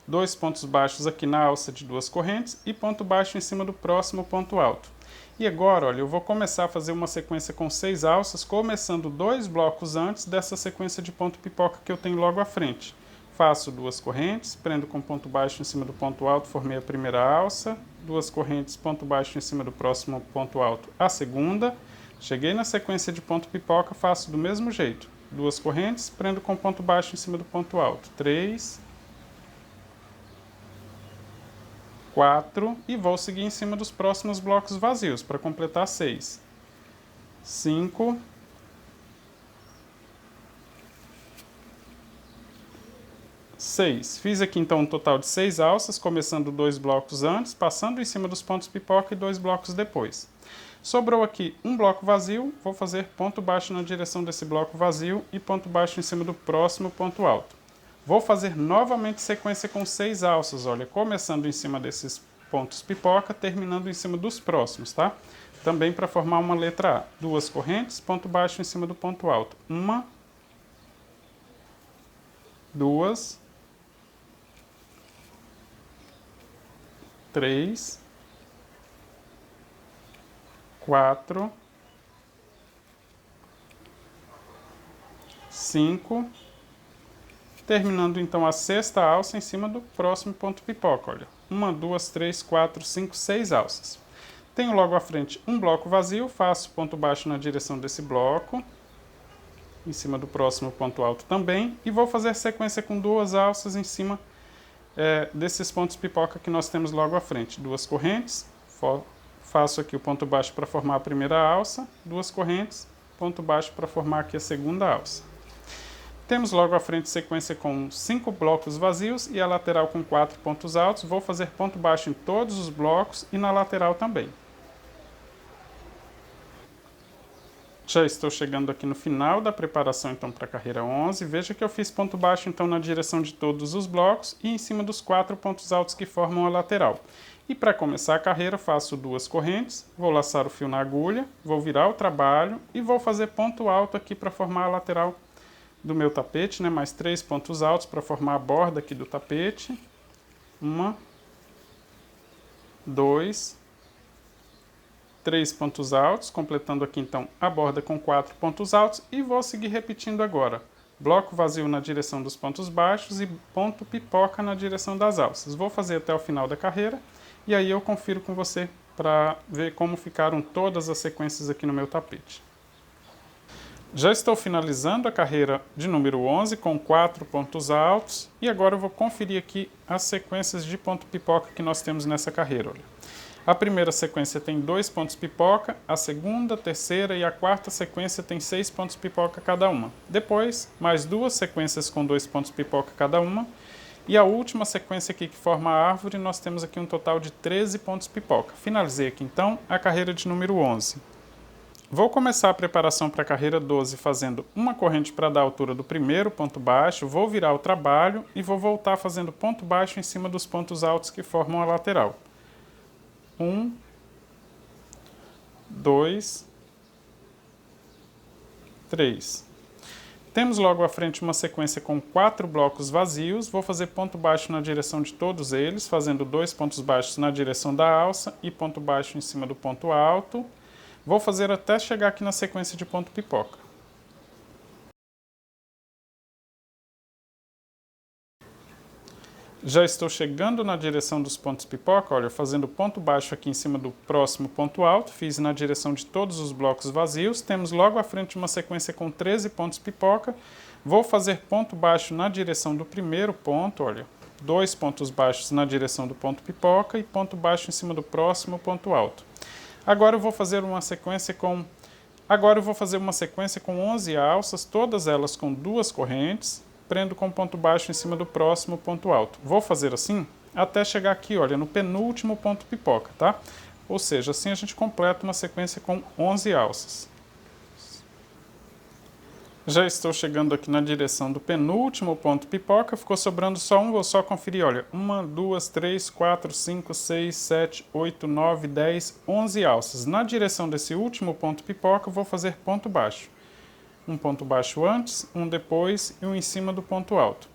2 pontos baixos aqui na alça de 2 correntes e ponto baixo em cima do próximo ponto alto. E agora, olha, eu vou começar a fazer uma sequência com 6 alças, começando 2 blocos antes dessa sequência de ponto pipoca que eu tenho logo à frente. Faço 2 correntes, prendo com ponto baixo em cima do ponto alto, formei a primeira alça, 2 correntes, ponto baixo em cima do próximo ponto alto, a segunda. Cheguei na sequência de ponto pipoca, faço do mesmo jeito. 2 correntes, prendo com ponto baixo em cima do ponto alto. 3, 4 e vou seguir em cima dos próximos blocos vazios para completar 6. 5, 6. Fiz aqui então um total de 6 alças, começando 2 blocos antes, passando em cima dos pontos pipoca e 2 blocos depois. Sobrou aqui um bloco vazio, vou fazer ponto baixo na direção desse bloco vazio e ponto baixo em cima do próximo ponto alto. Vou fazer novamente sequência com 6 alças, olha, começando em cima desses pontos pipoca, terminando em cima dos próximos, tá? Também para formar uma letra A. 2 correntes, ponto baixo em cima do ponto alto. 1, 2, 3, 4, 5, terminando então a sexta alça em cima do próximo ponto pipoca, olha. 1, 2, 3, 4, 5, 6 alças. Tenho logo à frente um bloco vazio, faço ponto baixo na direção desse bloco, em cima do próximo ponto alto também, e vou fazer sequência com 2 alças em cima desses pontos pipoca que nós temos logo à frente. 2 correntes, faço aqui o ponto baixo para formar a primeira alça, 2 correntes, ponto baixo para formar aqui a segunda alça. Temos logo à frente sequência com 5 blocos vazios e a lateral com 4 pontos altos. Vou fazer ponto baixo em todos os blocos e na lateral também. Já estou chegando aqui no final da preparação então para a carreira 11. Veja que eu fiz ponto baixo então na direção de todos os blocos e em cima dos 4 pontos altos que formam a lateral. E para começar a carreira faço 2 correntes, vou laçar o fio na agulha, vou virar o trabalho e vou fazer ponto alto aqui para formar a lateral do meu tapete, né? Mais 3 pontos altos para formar a borda aqui do tapete. 1, 2, 3 pontos altos, completando aqui então a borda com 4 pontos altos, e vou seguir repetindo agora. Bloco vazio na direção dos pontos baixos e ponto pipoca na direção das alças. Vou fazer até o final da carreira e aí eu confiro com você para ver como ficaram todas as sequências aqui no meu tapete. Já estou finalizando a carreira de número 11 com 4 pontos altos e agora eu vou conferir aqui as sequências de ponto pipoca que nós temos nessa carreira. Olha. A primeira sequência tem 2 pontos pipoca, a segunda, terceira e a quarta sequência tem 6 pontos pipoca cada uma. Depois, mais 2 sequências com 2 pontos pipoca cada uma. E a última sequência aqui que forma a árvore, nós temos aqui um total de 13 pontos pipoca. Finalizei aqui então a carreira de número 11. Vou começar a preparação para a carreira 12 fazendo uma corrente para dar a altura do primeiro ponto baixo, vou virar o trabalho e vou voltar fazendo ponto baixo em cima dos pontos altos que formam a lateral. 1, 2, 3. Temos logo à frente uma sequência com 4 blocos vazios. Vou fazer ponto baixo na direção de todos eles, fazendo 2 pontos baixos na direção da alça e ponto baixo em cima do ponto alto. Vou fazer até chegar aqui na sequência de ponto pipoca. Já estou chegando na direção dos pontos pipoca, olha, fazendo ponto baixo aqui em cima do próximo ponto alto, fiz na direção de todos os blocos vazios, temos logo à frente uma sequência com 13 pontos pipoca, vou fazer ponto baixo na direção do primeiro ponto, olha, 2 pontos baixos na direção do ponto pipoca e ponto baixo em cima do próximo ponto alto. Agora eu vou fazer uma sequência com 11 alças, todas elas com 2 correntes, prendo com ponto baixo em cima do próximo ponto alto. Vou fazer assim até chegar aqui, olha, no penúltimo ponto pipoca, tá? Ou seja, assim a gente completa uma sequência com 11 alças. Já estou chegando aqui na direção do penúltimo ponto pipoca, ficou sobrando só um, vou só conferir, olha, 1, 2, 3, 4, 5, 6, 7, 8, 9, 10, 11 alças. Na direção desse último ponto pipoca, vou fazer ponto baixo. Um ponto baixo antes, um depois e um em cima do ponto alto.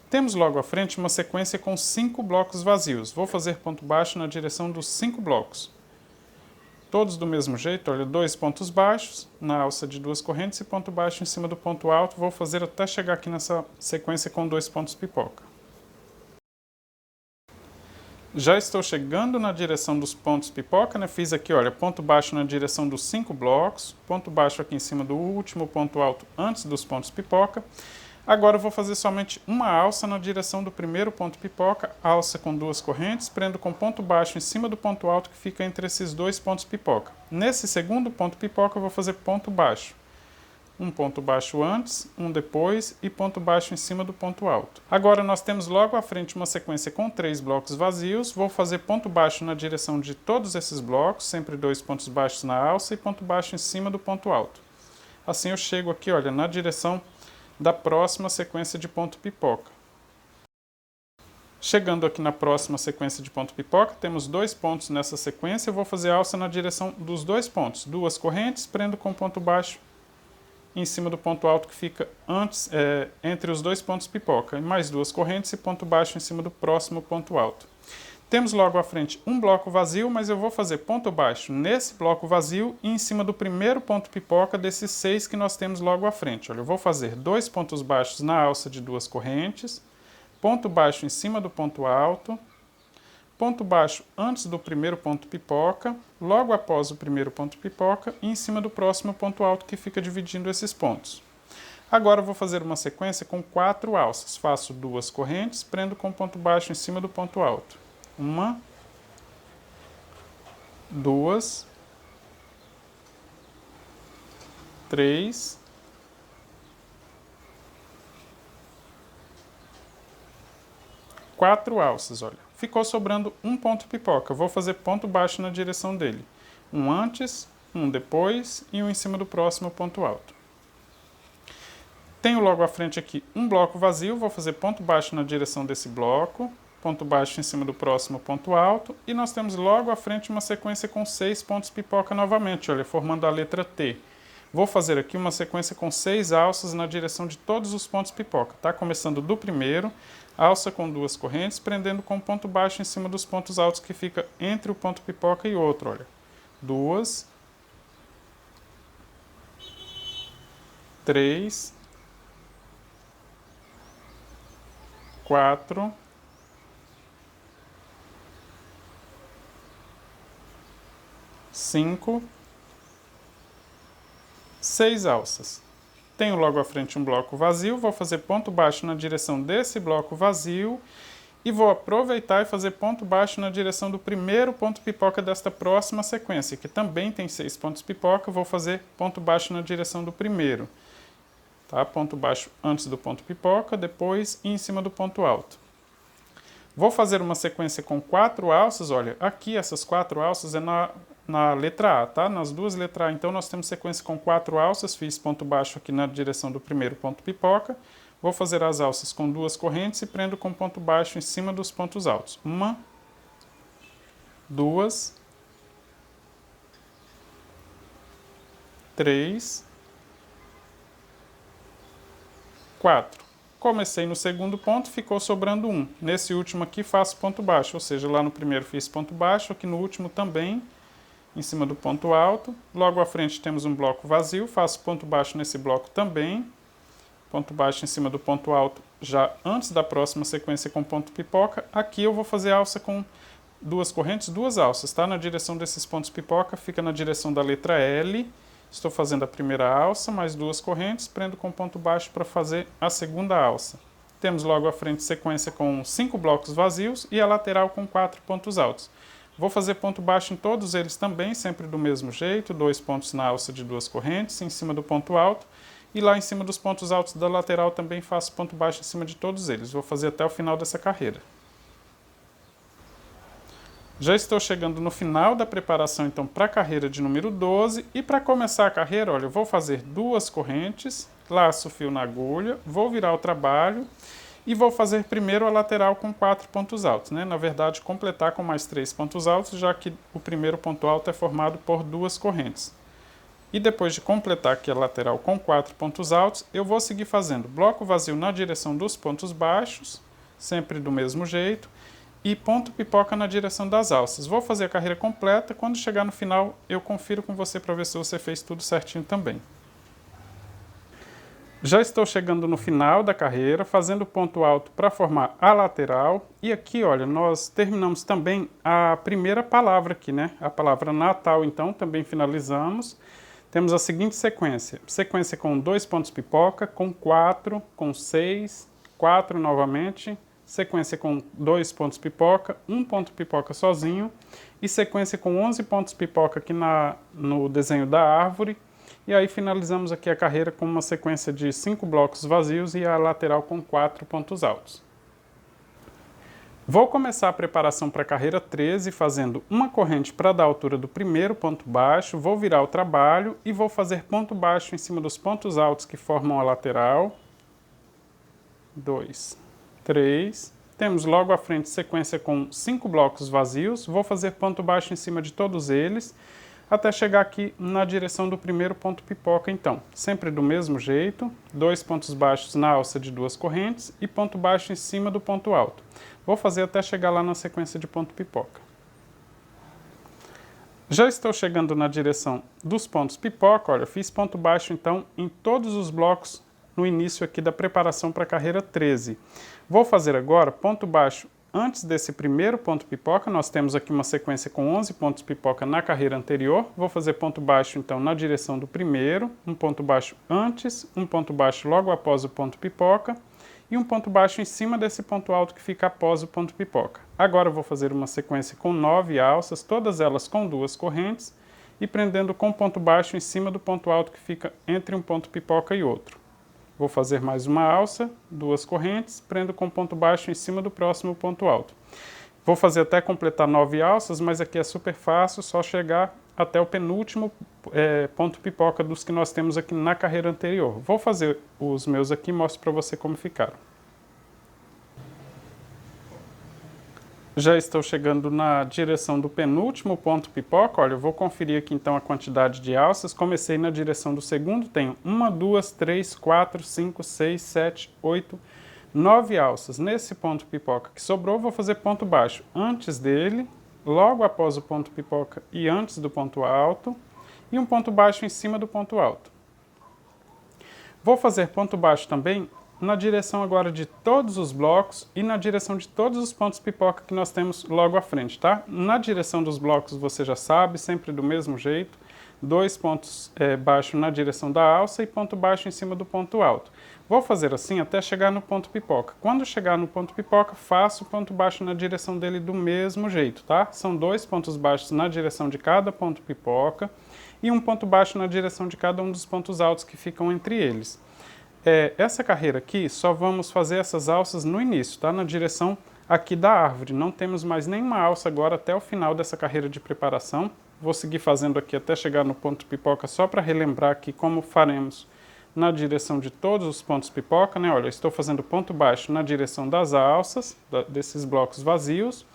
Temos logo à frente uma sequência com 5 blocos vazios. Vou fazer ponto baixo na direção dos 5 blocos. Todos do mesmo jeito, olha, 2 pontos baixos na alça de 2 correntes e ponto baixo em cima do ponto alto. Vou fazer até chegar aqui nessa sequência com 2 pontos pipoca. Já estou chegando na direção dos pontos pipoca, né? Fiz aqui, olha, ponto baixo na direção dos 5 blocos, ponto baixo aqui em cima do último ponto alto antes dos pontos pipoca. Agora eu vou fazer somente uma alça na direção do primeiro ponto pipoca, alça com 2 correntes, prendo com ponto baixo em cima do ponto alto que fica entre esses 2 pontos pipoca. Nesse segundo ponto pipoca eu vou fazer ponto baixo. Um ponto baixo antes, um depois e ponto baixo em cima do ponto alto. Agora nós temos logo à frente uma sequência com 3 blocos vazios. Vou fazer ponto baixo na direção de todos esses blocos, sempre 2 pontos baixos na alça e ponto baixo em cima do ponto alto. Assim eu chego aqui, olha, na direção da próxima sequência de ponto pipoca. Chegando aqui na próxima sequência de ponto pipoca, temos 2 pontos nessa sequência. Eu vou fazer alça na direção dos 2 pontos. 2 correntes, prendo com ponto baixo em cima do ponto alto que fica antes, entre os 2 pontos pipoca, e mais 2 correntes e ponto baixo em cima do próximo ponto alto. Temos logo à frente um bloco vazio, mas eu vou fazer ponto baixo nesse bloco vazio e em cima do primeiro ponto pipoca desses 6 que nós temos logo à frente. Olha, eu vou fazer 2 pontos baixos na alça de 2 correntes, ponto baixo em cima do ponto alto, ponto baixo antes do primeiro ponto pipoca, logo após o primeiro ponto pipoca e em cima do próximo ponto alto que fica dividindo esses pontos. Agora eu vou fazer uma sequência com 4 alças. Faço 2 correntes, prendo com ponto baixo em cima do ponto alto. 1, 2, 3, 4 alças, olha. Ficou sobrando um ponto pipoca. Eu vou fazer ponto baixo na direção dele. Um antes, um depois e um em cima do próximo ponto alto. Tenho logo à frente aqui um bloco vazio, vou fazer ponto baixo na direção desse bloco, ponto baixo em cima do próximo ponto alto, e nós temos logo à frente uma sequência com 6 pontos pipoca novamente, olha, formando a letra T. Vou fazer aqui uma sequência com 6 alças na direção de todos os pontos pipoca, tá? Começando do primeiro, alça com 2 correntes, prendendo com ponto baixo em cima dos pontos altos que fica entre o ponto pipoca e outro, olha. 2, 3, 4, 5, 6 alças. Tenho logo à frente um bloco vazio, vou fazer ponto baixo na direção desse bloco vazio e vou aproveitar e fazer ponto baixo na direção do primeiro ponto pipoca desta próxima sequência, que também tem 6 pontos pipoca, vou fazer ponto baixo na direção do primeiro. Tá? Ponto baixo antes do ponto pipoca, depois e em cima do ponto alto. Vou fazer uma sequência com 4 alças, olha, aqui essas 4 alças é na letra A, tá? Nas duas letras A, então nós temos sequência com 4 alças, fiz ponto baixo aqui na direção do primeiro ponto pipoca, vou fazer as alças com 2 correntes e prendo com ponto baixo em cima dos pontos altos. 1, 2, 3, 4. Comecei no segundo ponto, ficou sobrando 1. Nesse último aqui faço ponto baixo, ou seja, lá no primeiro fiz ponto baixo, aqui no último também, em cima do ponto alto. Logo à frente temos um bloco vazio, faço ponto baixo nesse bloco também. Ponto baixo em cima do ponto alto, já antes da próxima sequência com ponto pipoca. Aqui eu vou fazer alça com 2 correntes, 2 alças, tá? Na direção desses pontos pipoca, fica na direção da letra L. Estou fazendo a primeira alça, mais 2 correntes, prendo com ponto baixo para fazer a segunda alça. Temos logo à frente sequência com 5 blocos vazios e a lateral com 4 pontos altos. Vou fazer ponto baixo em todos eles também, sempre do mesmo jeito, 2 pontos na alça de 2 correntes, em cima do ponto alto, e lá em cima dos pontos altos da lateral também faço ponto baixo em cima de todos eles. Vou fazer até o final dessa carreira. Já estou chegando no final da preparação, então, para a carreira de número 12. E para começar a carreira, olha, eu vou fazer 2 correntes, laço o fio na agulha, vou virar o trabalho e vou fazer primeiro a lateral com 4 pontos altos, né? Na verdade, completar com mais 3 pontos altos, já que o primeiro ponto alto é formado por 2 correntes. E depois de completar aqui a lateral com 4 pontos altos, eu vou seguir fazendo bloco vazio na direção dos pontos baixos, sempre do mesmo jeito, e ponto pipoca na direção das alças. Vou fazer a carreira completa, quando chegar no final eu confiro com você para ver se você fez tudo certinho também. Já estou chegando no final da carreira, fazendo ponto alto para formar a lateral. E aqui, olha, nós terminamos também a primeira palavra aqui, né? A palavra Natal, então, também finalizamos. Temos a seguinte sequência. Sequência com 2 pontos pipoca, com 4, com 6, 4 novamente. Sequência com 2 pontos pipoca, 1 ponto pipoca sozinho. E sequência com 11 pontos pipoca aqui no desenho da árvore. E aí finalizamos aqui a carreira com uma sequência de 5 blocos vazios e a lateral com 4 pontos altos. Vou começar a preparação para a carreira 13 fazendo uma corrente para dar a altura do primeiro ponto baixo, vou virar o trabalho e vou fazer ponto baixo em cima dos pontos altos que formam a lateral. 2, 3. Temos logo à frente sequência com 5 blocos vazios, vou fazer ponto baixo em cima de todos eles, até chegar aqui na direção do primeiro ponto pipoca, então. Sempre do mesmo jeito, 2 pontos baixos na alça de 2 correntes e ponto baixo em cima do ponto alto. Vou fazer até chegar lá na sequência de ponto pipoca. Já estou chegando na direção dos pontos pipoca, olha, fiz ponto baixo então em todos os blocos no início aqui da preparação para a carreira 13. Vou fazer agora ponto baixo antes desse primeiro ponto pipoca, nós temos aqui uma sequência com 11 pontos pipoca na carreira anterior. Vou fazer ponto baixo então na direção do primeiro, um ponto baixo antes, um ponto baixo logo após o ponto pipoca e um ponto baixo em cima desse ponto alto que fica após o ponto pipoca. Agora eu vou fazer uma sequência com 9 alças, todas elas com 2 correntes e prendendo com ponto baixo em cima do ponto alto que fica entre um ponto pipoca e outro. Vou fazer mais uma alça, 2 correntes, prendo com ponto baixo em cima do próximo ponto alto. Vou fazer até completar 9 alças, mas aqui é super fácil, só chegar até o penúltimo ponto pipoca dos que nós temos aqui na carreira anterior. Vou fazer os meus aqui e mostro para você como ficaram. Já estou chegando na direção do penúltimo ponto pipoca. Olha, eu vou conferir aqui então a quantidade de alças. Comecei na direção do segundo, tenho 1, 2, 3, 4, 5, 6, 7, 8, 9 alças. Nesse ponto pipoca que sobrou, vou fazer ponto baixo antes dele, logo após o ponto pipoca e antes do ponto alto, e um ponto baixo em cima do ponto alto. Vou fazer ponto baixo também na direção agora de todos os blocos e na direção de todos os pontos pipoca que nós temos logo à frente, tá? Na direção dos blocos você já sabe, sempre do mesmo jeito, 2 pontos baixos na direção da alça e ponto baixo em cima do ponto alto. Vou fazer assim até chegar no ponto pipoca. Quando chegar no ponto pipoca, faço o ponto baixo na direção dele do mesmo jeito, tá? São 2 pontos baixos na direção de cada ponto pipoca e um ponto baixo na direção de cada um dos pontos altos que ficam entre eles. Essa carreira aqui, só vamos fazer essas alças no início, tá? Na direção aqui da árvore. Não temos mais nenhuma alça agora até o final dessa carreira de preparação. Vou seguir fazendo aqui até chegar no ponto pipoca, só para relembrar aqui como faremos na direção de todos os pontos pipoca, né? Olha, eu estou fazendo ponto baixo na direção das alças, desses blocos vazios.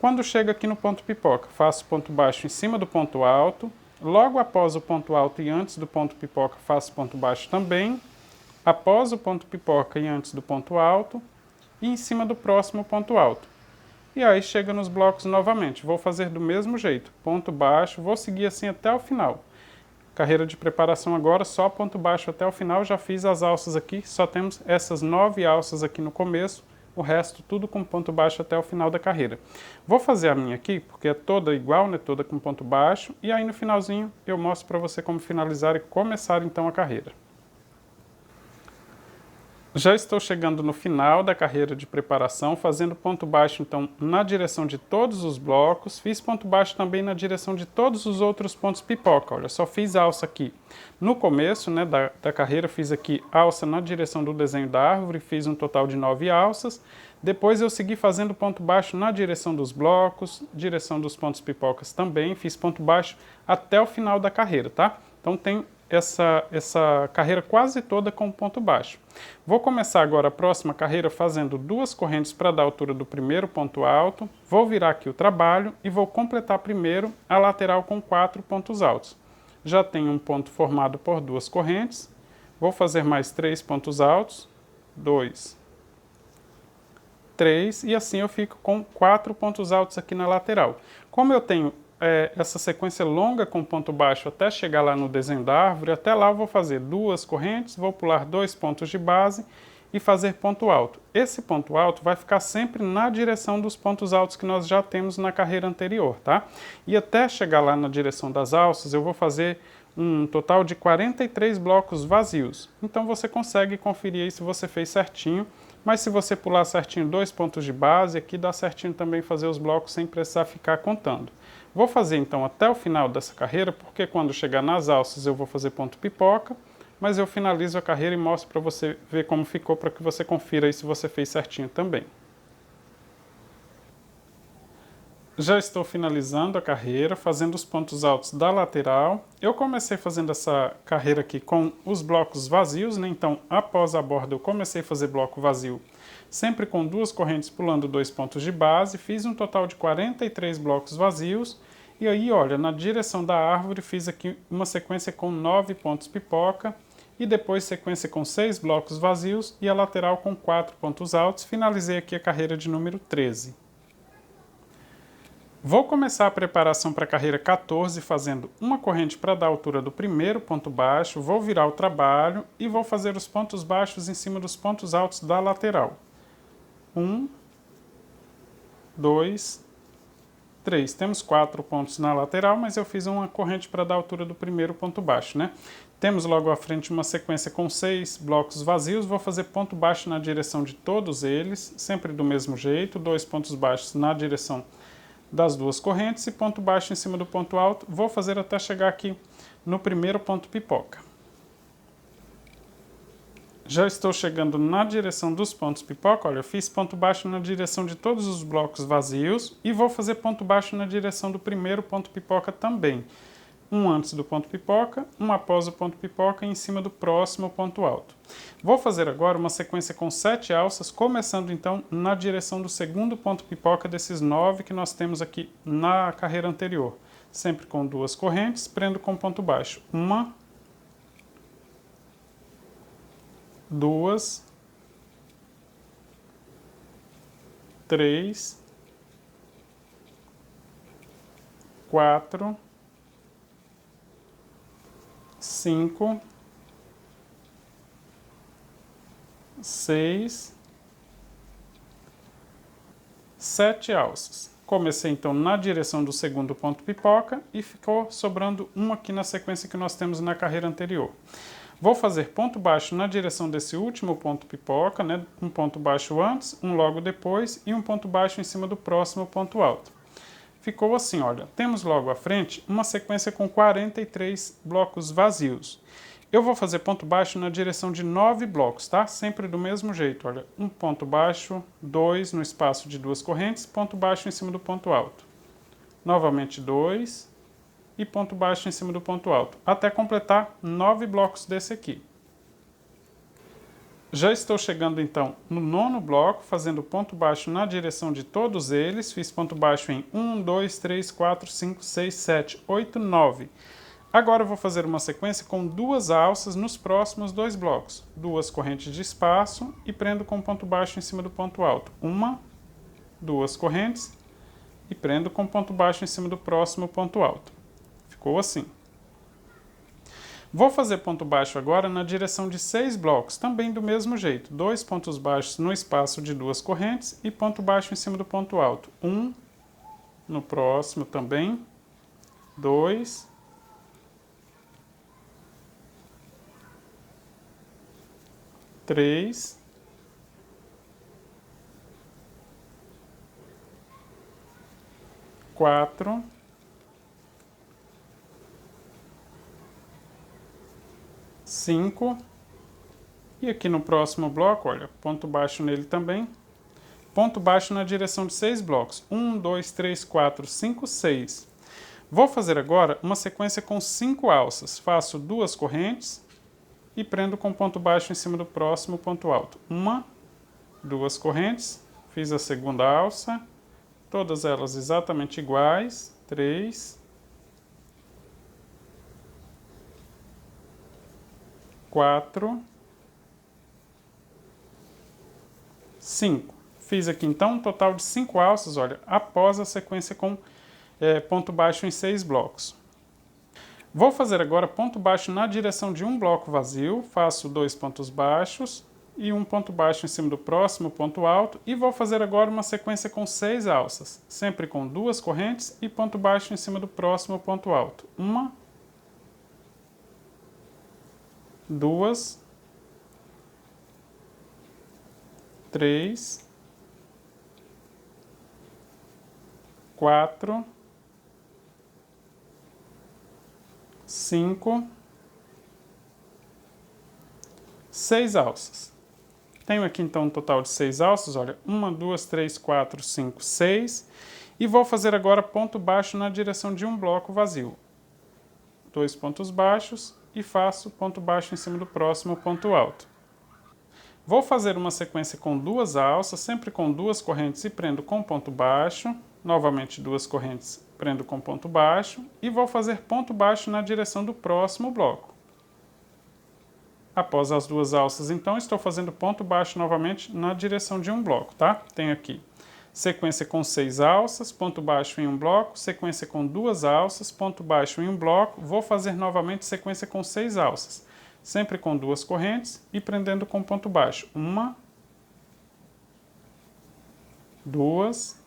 Quando chega aqui no ponto pipoca, faço ponto baixo em cima do ponto alto. Logo após o ponto alto e antes do ponto pipoca, faço ponto baixo também. Após o ponto pipoca e antes do ponto alto, e em cima do próximo ponto alto. E aí chega nos blocos novamente. Vou fazer do mesmo jeito, ponto baixo, vou seguir assim até o final. Carreira de preparação agora, só ponto baixo até o final, já fiz as alças aqui, só temos essas 9 alças aqui no começo, o resto tudo com ponto baixo até o final da carreira. Vou fazer a minha aqui, porque é toda igual, né, toda com ponto baixo, e aí no finalzinho eu mostro para você como finalizar e começar então a carreira. Já estou chegando no final da carreira de preparação, fazendo ponto baixo então na direção de todos os blocos, fiz ponto baixo também na direção de todos os outros pontos pipoca. Olha, só fiz alça aqui no começo, né, da carreira, fiz aqui alça na direção do desenho da árvore, fiz um total de 9 alças. Depois eu segui fazendo ponto baixo na direção dos blocos, direção dos pontos pipocas também, fiz ponto baixo até o final da carreira, tá? Então tem essa carreira quase toda com ponto baixo. Vou começar agora a próxima carreira fazendo 2 correntes para dar a altura do primeiro ponto alto, vou virar aqui o trabalho e vou completar primeiro a lateral com 4 pontos altos. Já tenho um ponto formado por 2 correntes, vou fazer mais 3 pontos altos, 2, 3, e assim eu fico com 4 pontos altos aqui na lateral. Como eu tenho essa sequência longa com ponto baixo até chegar lá no desenho da árvore, até lá eu vou fazer 2 correntes, vou pular 2 pontos de base e fazer ponto alto. Esse ponto alto vai ficar sempre na direção dos pontos altos que nós já temos na carreira anterior, tá? E até chegar lá na direção das alças, eu vou fazer um total de 43 blocos vazios. Então você consegue conferir aí se você fez certinho, mas se você pular certinho 2 pontos de base, aqui dá certinho também fazer os blocos sem precisar ficar contando. Vou fazer então até o final dessa carreira, porque quando chegar nas alças eu vou fazer ponto pipoca, mas eu finalizo a carreira e mostro para você ver como ficou, para que você confira aí se você fez certinho também. Já estou finalizando a carreira, fazendo os pontos altos da lateral. Eu comecei fazendo essa carreira aqui com os blocos vazios, né? Então após a borda eu comecei a fazer bloco vazio, sempre com 2 correntes pulando 2 pontos de base, fiz um total de 43 blocos vazios, e aí olha, na direção da árvore fiz aqui uma sequência com 9 pontos pipoca, e depois sequência com 6 blocos vazios e a lateral com 4 pontos altos, finalizei aqui a carreira de número 13. Vou começar a preparação para a carreira 14 fazendo uma corrente para dar a altura do primeiro ponto baixo, vou virar o trabalho e vou fazer os pontos baixos em cima dos pontos altos da lateral. 1, 2, 3. Temos 4 pontos na lateral, mas eu fiz uma corrente para dar a altura do primeiro ponto baixo, né? Temos logo à frente uma sequência com 6 blocos vazios, vou fazer ponto baixo na direção de todos eles, sempre do mesmo jeito, 2 pontos baixos na direção das 2 correntes e ponto baixo em cima do ponto alto, vou fazer até chegar aqui no primeiro ponto pipoca. Já estou chegando na direção dos pontos pipoca, olha, eu fiz ponto baixo na direção de todos os blocos vazios e vou fazer ponto baixo na direção do primeiro ponto pipoca também. um antes do ponto pipoca, um após o ponto pipoca e em cima do próximo ponto alto. Vou fazer agora uma sequência com 7 alças, começando então na direção do segundo ponto pipoca desses 9 que nós temos aqui na carreira anterior. Sempre com 2 correntes, prendo com ponto baixo. 1, 2, 3, 4, 5, 6, 7 alças. Comecei então na direção do segundo ponto pipoca e ficou sobrando um aqui na sequência que nós temos na carreira anterior. Vou fazer ponto baixo na direção desse último ponto pipoca, né? Um ponto baixo antes, um logo depois e um ponto baixo em cima do próximo ponto alto. Ficou assim, olha, temos logo à frente uma sequência com 43 blocos vazios. Eu vou fazer ponto baixo na direção de 9 blocos, tá? Sempre do mesmo jeito, olha, um ponto baixo, 2 no espaço de 2 correntes, ponto baixo em cima do ponto alto. Novamente 2 e ponto baixo em cima do ponto alto, até completar 9 blocos desse aqui. Já estou chegando então no 9º bloco, fazendo ponto baixo na direção de todos eles. Fiz ponto baixo em 1, 2, 3, 4, 5, 6, 7, 8, 9. Agora eu vou fazer uma sequência com 2 alças nos próximos 2 blocos. 2 correntes de espaço e prendo com ponto baixo em cima do ponto alto. 1, 2 correntes e prendo com ponto baixo em cima do próximo ponto alto. Ficou assim. Vou fazer ponto baixo agora na direção de 6 blocos, também do mesmo jeito. 2 pontos baixos no espaço de 2 correntes e ponto baixo em cima do ponto alto. 1, no próximo também. 2, 3, 4, 5, e aqui no próximo bloco, olha, ponto baixo nele também, ponto baixo na direção de 6 blocos, 1, 2, 3, 4, 5, 6. Vou fazer agora uma sequência com 5 alças, faço 2 correntes e prendo com ponto baixo em cima do próximo ponto alto. 1, 2 correntes, fiz a segunda alça, todas elas exatamente iguais, 3, 4, 5. Fiz aqui então um total de 5 alças, olha, após a sequência com ponto baixo em 6 blocos. Vou fazer agora ponto baixo na direção de um bloco vazio, faço 2 pontos baixos e um ponto baixo em cima do próximo ponto alto e vou fazer agora uma sequência com 6 alças, sempre com 2 correntes e ponto baixo em cima do próximo ponto alto. 1, 2, 3, 4, 5, 6 alças. Tenho aqui então um total de 6 alças, olha, 1, 2, 3, 4, 5, 6. E vou fazer agora ponto baixo na direção de um bloco vazio. 2 pontos baixos e faço ponto baixo em cima do próximo ponto alto. Vou fazer uma sequência com 2 alças, sempre com 2 correntes e prendo com ponto baixo. Novamente 2 correntes, prendo com ponto baixo. E vou fazer ponto baixo na direção do próximo bloco. Após as 2 alças, então, estou fazendo ponto baixo novamente na direção de um bloco, tá? Tenho aqui sequência com 6 alças, ponto baixo em um bloco, sequência com 2 alças, ponto baixo em um bloco, vou fazer novamente sequência com 6 alças, sempre com 2 correntes e prendendo com ponto baixo. 1, 2,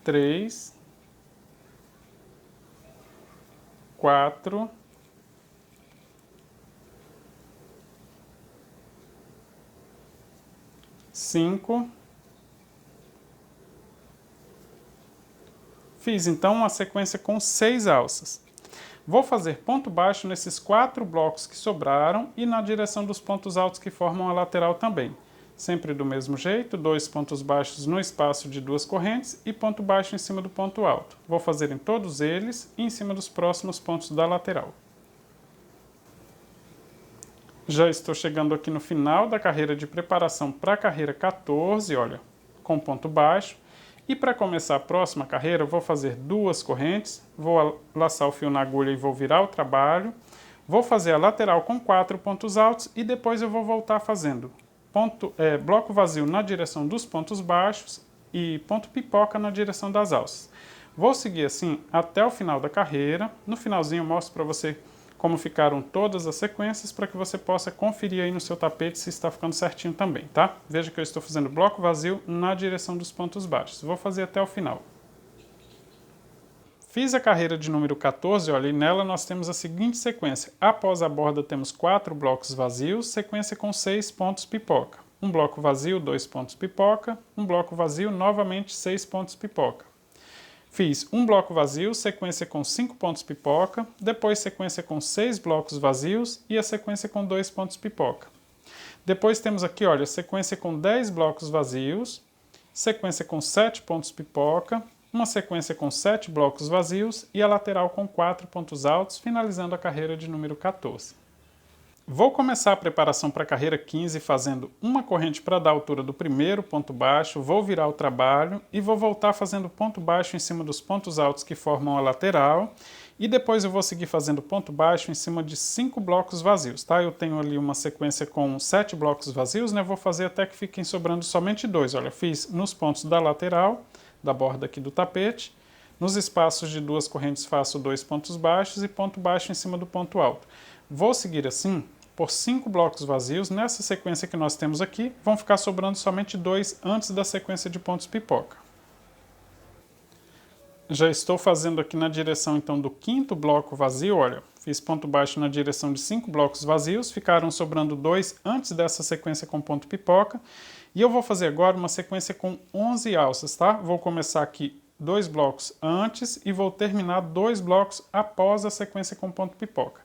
3, 4, 5. Fiz então uma sequência com 6 alças. Vou fazer ponto baixo nesses 4 blocos que sobraram e na direção dos pontos altos que formam a lateral também. sempre do mesmo jeito, 2 pontos baixos no espaço de duas correntes e ponto baixo em cima do ponto alto. Vou fazer em todos eles e em cima dos próximos pontos da lateral. Já estou chegando aqui no final da carreira de preparação para a carreira 14, olha, com ponto baixo. E para começar a próxima carreira, eu vou fazer duas correntes, vou laçar o fio na agulha e vou virar o trabalho. Vou fazer a lateral com 4 pontos altos e depois eu vou voltar fazendo bloco vazio na direção dos pontos baixos e ponto pipoca na direção das alças. Vou seguir assim até o final da carreira. No finalzinho eu mostro para você como ficaram todas as sequências para que você possa conferir aí no seu tapete se está ficando certinho também, tá? Veja que eu estou fazendo bloco vazio na direção dos pontos baixos. Vou fazer até o final. Fiz a carreira de número 14, olha, e nela nós temos a seguinte sequência. Após a borda temos 4 blocos vazios, sequência com 6 pontos pipoca. Um bloco vazio, 2 pontos pipoca, um bloco vazio, novamente 6 pontos pipoca. Fiz um bloco vazio, sequência com 5 pontos pipoca, depois sequência com 6 blocos vazios e a sequência com 2 pontos pipoca. Depois temos aqui, olha, sequência com 10 blocos vazios, sequência com 7 pontos pipoca, uma sequência com 7 blocos vazios e a lateral com 4 pontos altos, finalizando a carreira de número 14. Vou começar a preparação para a carreira 15 fazendo uma corrente para dar a altura do primeiro ponto baixo, vou virar o trabalho e vou voltar fazendo ponto baixo em cima dos pontos altos que formam a lateral e depois eu vou seguir fazendo ponto baixo em cima de 5 blocos vazios, tá? Eu tenho ali uma sequência com 7 blocos vazios, né? Vou fazer até que fiquem sobrando somente 2. Olha, fiz nos pontos da lateral, da borda aqui do tapete. Nos espaços de duas correntes faço 2 pontos baixos e ponto baixo em cima do ponto alto. Vou seguir assim por 5 blocos vazios. Nessa sequência que nós temos aqui, vão ficar sobrando somente 2 antes da sequência de pontos pipoca. Já estou fazendo aqui na direção então do 5º bloco vazio, olha, fiz ponto baixo na direção de 5 blocos vazios, ficaram sobrando 2 antes dessa sequência com ponto pipoca. E eu vou fazer agora uma sequência com 11 alças, tá? Vou começar aqui 2 blocos antes e vou terminar 2 blocos após a sequência com ponto pipoca.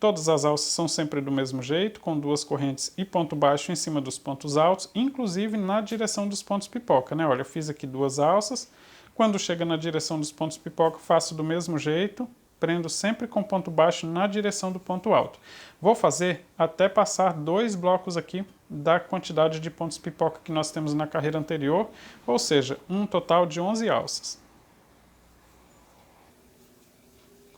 Todas as alças são sempre do mesmo jeito, com 2 correntes e ponto baixo em cima dos pontos altos, inclusive na direção dos pontos pipoca, né? Olha, eu fiz aqui 2 alças, quando chega na direção dos pontos pipoca faço do mesmo jeito, prendo sempre com ponto baixo na direção do ponto alto. Vou fazer até passar 2 blocos aqui da quantidade de pontos pipoca que nós temos na carreira anterior, ou seja, um total de 11 alças.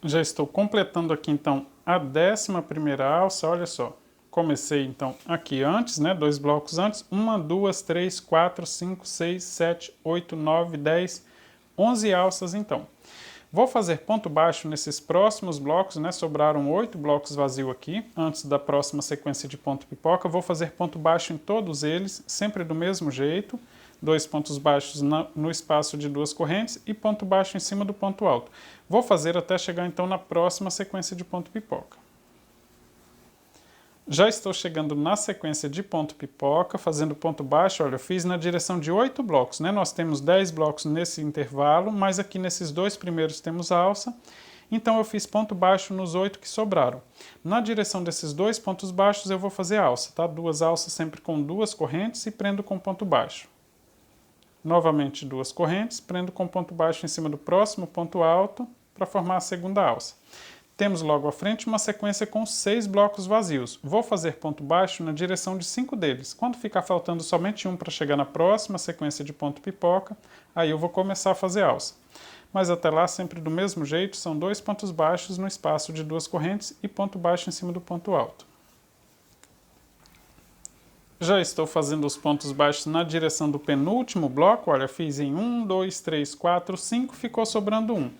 Já estou completando aqui então a 11ª alça, olha só. Comecei então aqui antes, né, 2 blocos antes, 1, 2, 3, 4, 5, 6, 7, 8, 9, 10, 11 alças então. Vou fazer ponto baixo nesses próximos blocos, né? Sobraram 8 blocos vazios aqui, antes da próxima sequência de ponto pipoca. Vou fazer ponto baixo em todos eles, sempre do mesmo jeito. 2 pontos baixos no espaço de 2 correntes e ponto baixo em cima do ponto alto. Vou fazer até chegar então na próxima sequência de ponto pipoca. Já estou chegando na sequência de ponto pipoca, fazendo ponto baixo, olha, eu fiz na direção de 8 blocos, né? Nós temos 10 blocos nesse intervalo, mas aqui nesses 2 primeiros temos alça, então eu fiz ponto baixo nos 8 que sobraram. Na direção desses 2 pontos baixos eu vou fazer alça, tá? 2 alças sempre com 2 correntes e prendo com ponto baixo. Novamente 2 correntes, prendo com ponto baixo em cima do próximo ponto alto para formar a segunda alça. Temos logo à frente uma sequência com 6 blocos vazios. Vou fazer ponto baixo na direção de 5 deles. Quando ficar faltando somente um para chegar na próxima sequência de ponto pipoca, aí eu vou começar a fazer alça. Mas até lá, sempre do mesmo jeito, são 2 pontos baixos no espaço de 2 correntes e ponto baixo em cima do ponto alto. Já estou fazendo os pontos baixos na direção do penúltimo bloco. Olha, fiz em 1, 2, 3, 4, 5, ficou sobrando 1.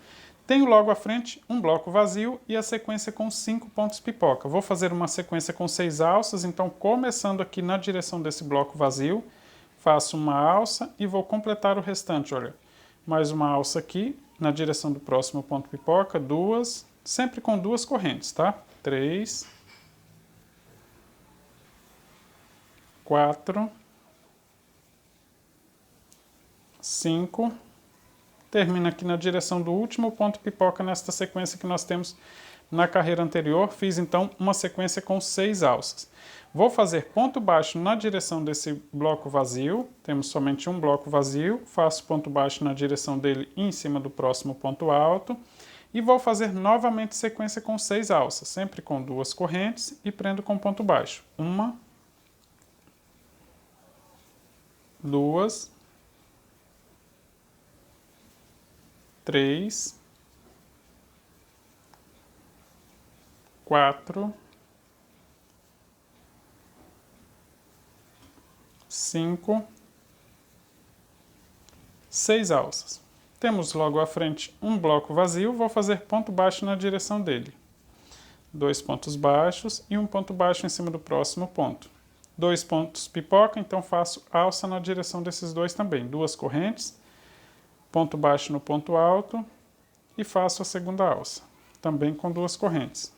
Tenho logo à frente um bloco vazio e a sequência com 5 pontos pipoca. Vou fazer uma sequência com 6 alças, então começando aqui na direção desse bloco vazio, faço uma alça e vou completar o restante, olha. Mais uma alça aqui, na direção do próximo ponto pipoca, 2, sempre com 2 correntes, tá? 3, 4, 5, termina aqui na direção do último ponto pipoca nesta sequência que nós temos na carreira anterior, fiz então uma sequência com 6 alças. Vou fazer ponto baixo na direção desse bloco vazio, temos somente um bloco vazio, faço ponto baixo na direção dele e em cima do próximo ponto alto, e vou fazer novamente sequência com 6 alças, sempre com 2 correntes e prendo com ponto baixo. 1, 2, 3, 4, 5, 6 alças. Temos logo à frente um bloco vazio, vou fazer ponto baixo na direção dele. 2 pontos baixos e um ponto baixo em cima do próximo ponto. 2 pontos pipoca, então faço alça na direção desses dois também. 2 correntes, ponto baixo no ponto alto e faço a segunda alça, também com 2 correntes.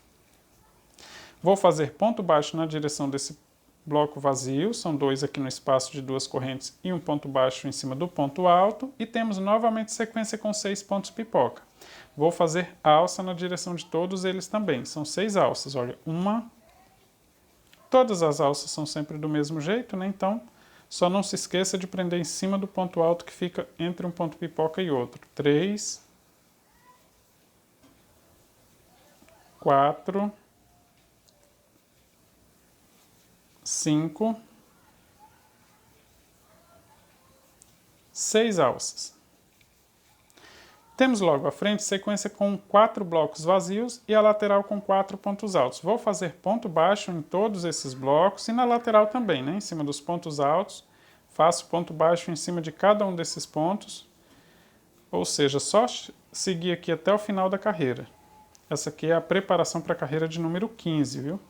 Vou fazer ponto baixo na direção desse bloco vazio, são 2 aqui no espaço de 2 correntes e um ponto baixo em cima do ponto alto, e temos novamente sequência com 6 pontos pipoca. Vou fazer alça na direção de todos eles também, são 6 alças, olha, todas as alças são sempre do mesmo jeito, né? Então, só não se esqueça de prender em cima do ponto alto que fica entre um ponto pipoca e outro. 3, 4, 5, 6 alças. Temos logo à frente sequência com 4 blocos vazios e a lateral com 4 pontos altos. Vou fazer ponto baixo em todos esses blocos e na lateral também, né? Em cima dos pontos altos, faço ponto baixo em cima de cada um desses pontos, ou seja, só seguir aqui até o final da carreira. Essa aqui é a preparação para a carreira de número 15, viu?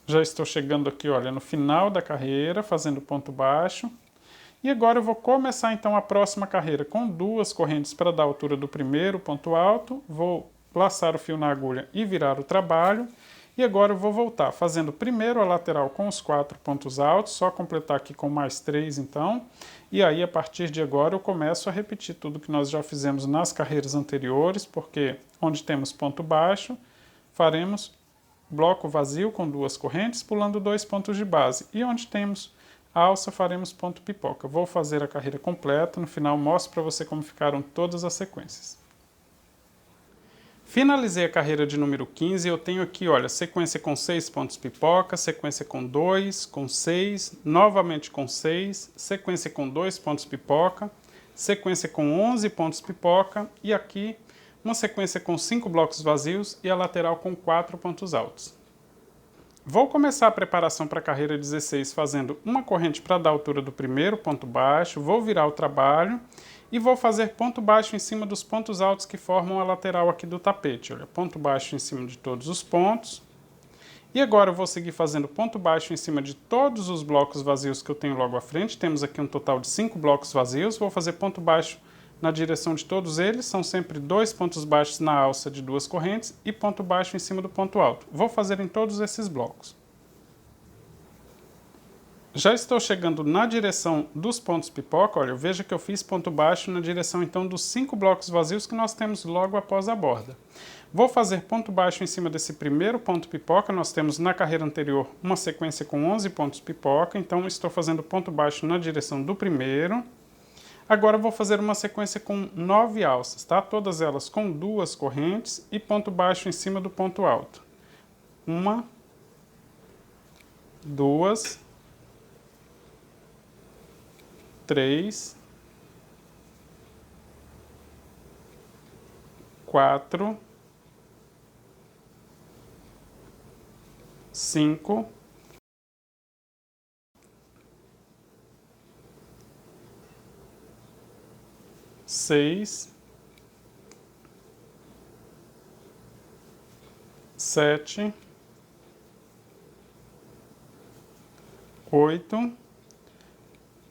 Já estou chegando aqui, olha, no final da carreira, fazendo ponto baixo. E agora eu vou começar então a próxima carreira com 2 correntes para dar a altura do primeiro ponto alto. Vou laçar o fio na agulha e virar o trabalho. E agora eu vou voltar fazendo primeiro a lateral com os 4 pontos altos, só completar aqui com mais 3 então. E aí a partir de agora eu começo a repetir tudo que nós já fizemos nas carreiras anteriores, porque onde temos ponto baixo, faremos bloco vazio com 2 correntes, pulando 2 pontos de base. E onde temos alça, faremos ponto pipoca. Vou fazer a carreira completa, no final mostro para você como ficaram todas as sequências. Finalizei a carreira de número 15, eu tenho aqui, olha, sequência com 6 pontos pipoca, sequência com 2, com 6, novamente com 6, sequência com 2 pontos pipoca, sequência com 11 pontos pipoca e aqui uma sequência com 5 blocos vazios e a lateral com 4 pontos altos. Vou começar a preparação para a carreira 16 fazendo uma corrente para dar a altura do primeiro ponto baixo, vou virar o trabalho e vou fazer ponto baixo em cima dos pontos altos que formam a lateral aqui do tapete. Olha, ponto baixo em cima de todos os pontos. E agora eu vou seguir fazendo ponto baixo em cima de todos os blocos vazios que eu tenho logo à frente. Temos aqui um total de 5 blocos vazios, vou fazer ponto baixo na direção de todos eles, são sempre 2 pontos baixos na alça de 2 correntes e ponto baixo em cima do ponto alto. Vou fazer em todos esses blocos. Já estou chegando na direção dos pontos pipoca, olha, veja que eu fiz ponto baixo na direção então dos 5 blocos vazios que nós temos logo após a borda. Vou fazer ponto baixo em cima desse primeiro ponto pipoca, nós temos na carreira anterior uma sequência com 11 pontos pipoca, então estou fazendo ponto baixo na direção do primeiro. Agora vou fazer uma sequência com 9 alças, tá? Todas elas com 2 correntes e ponto baixo em cima do ponto alto. 1, 2, 3, 4, 5, 6, 7, 8.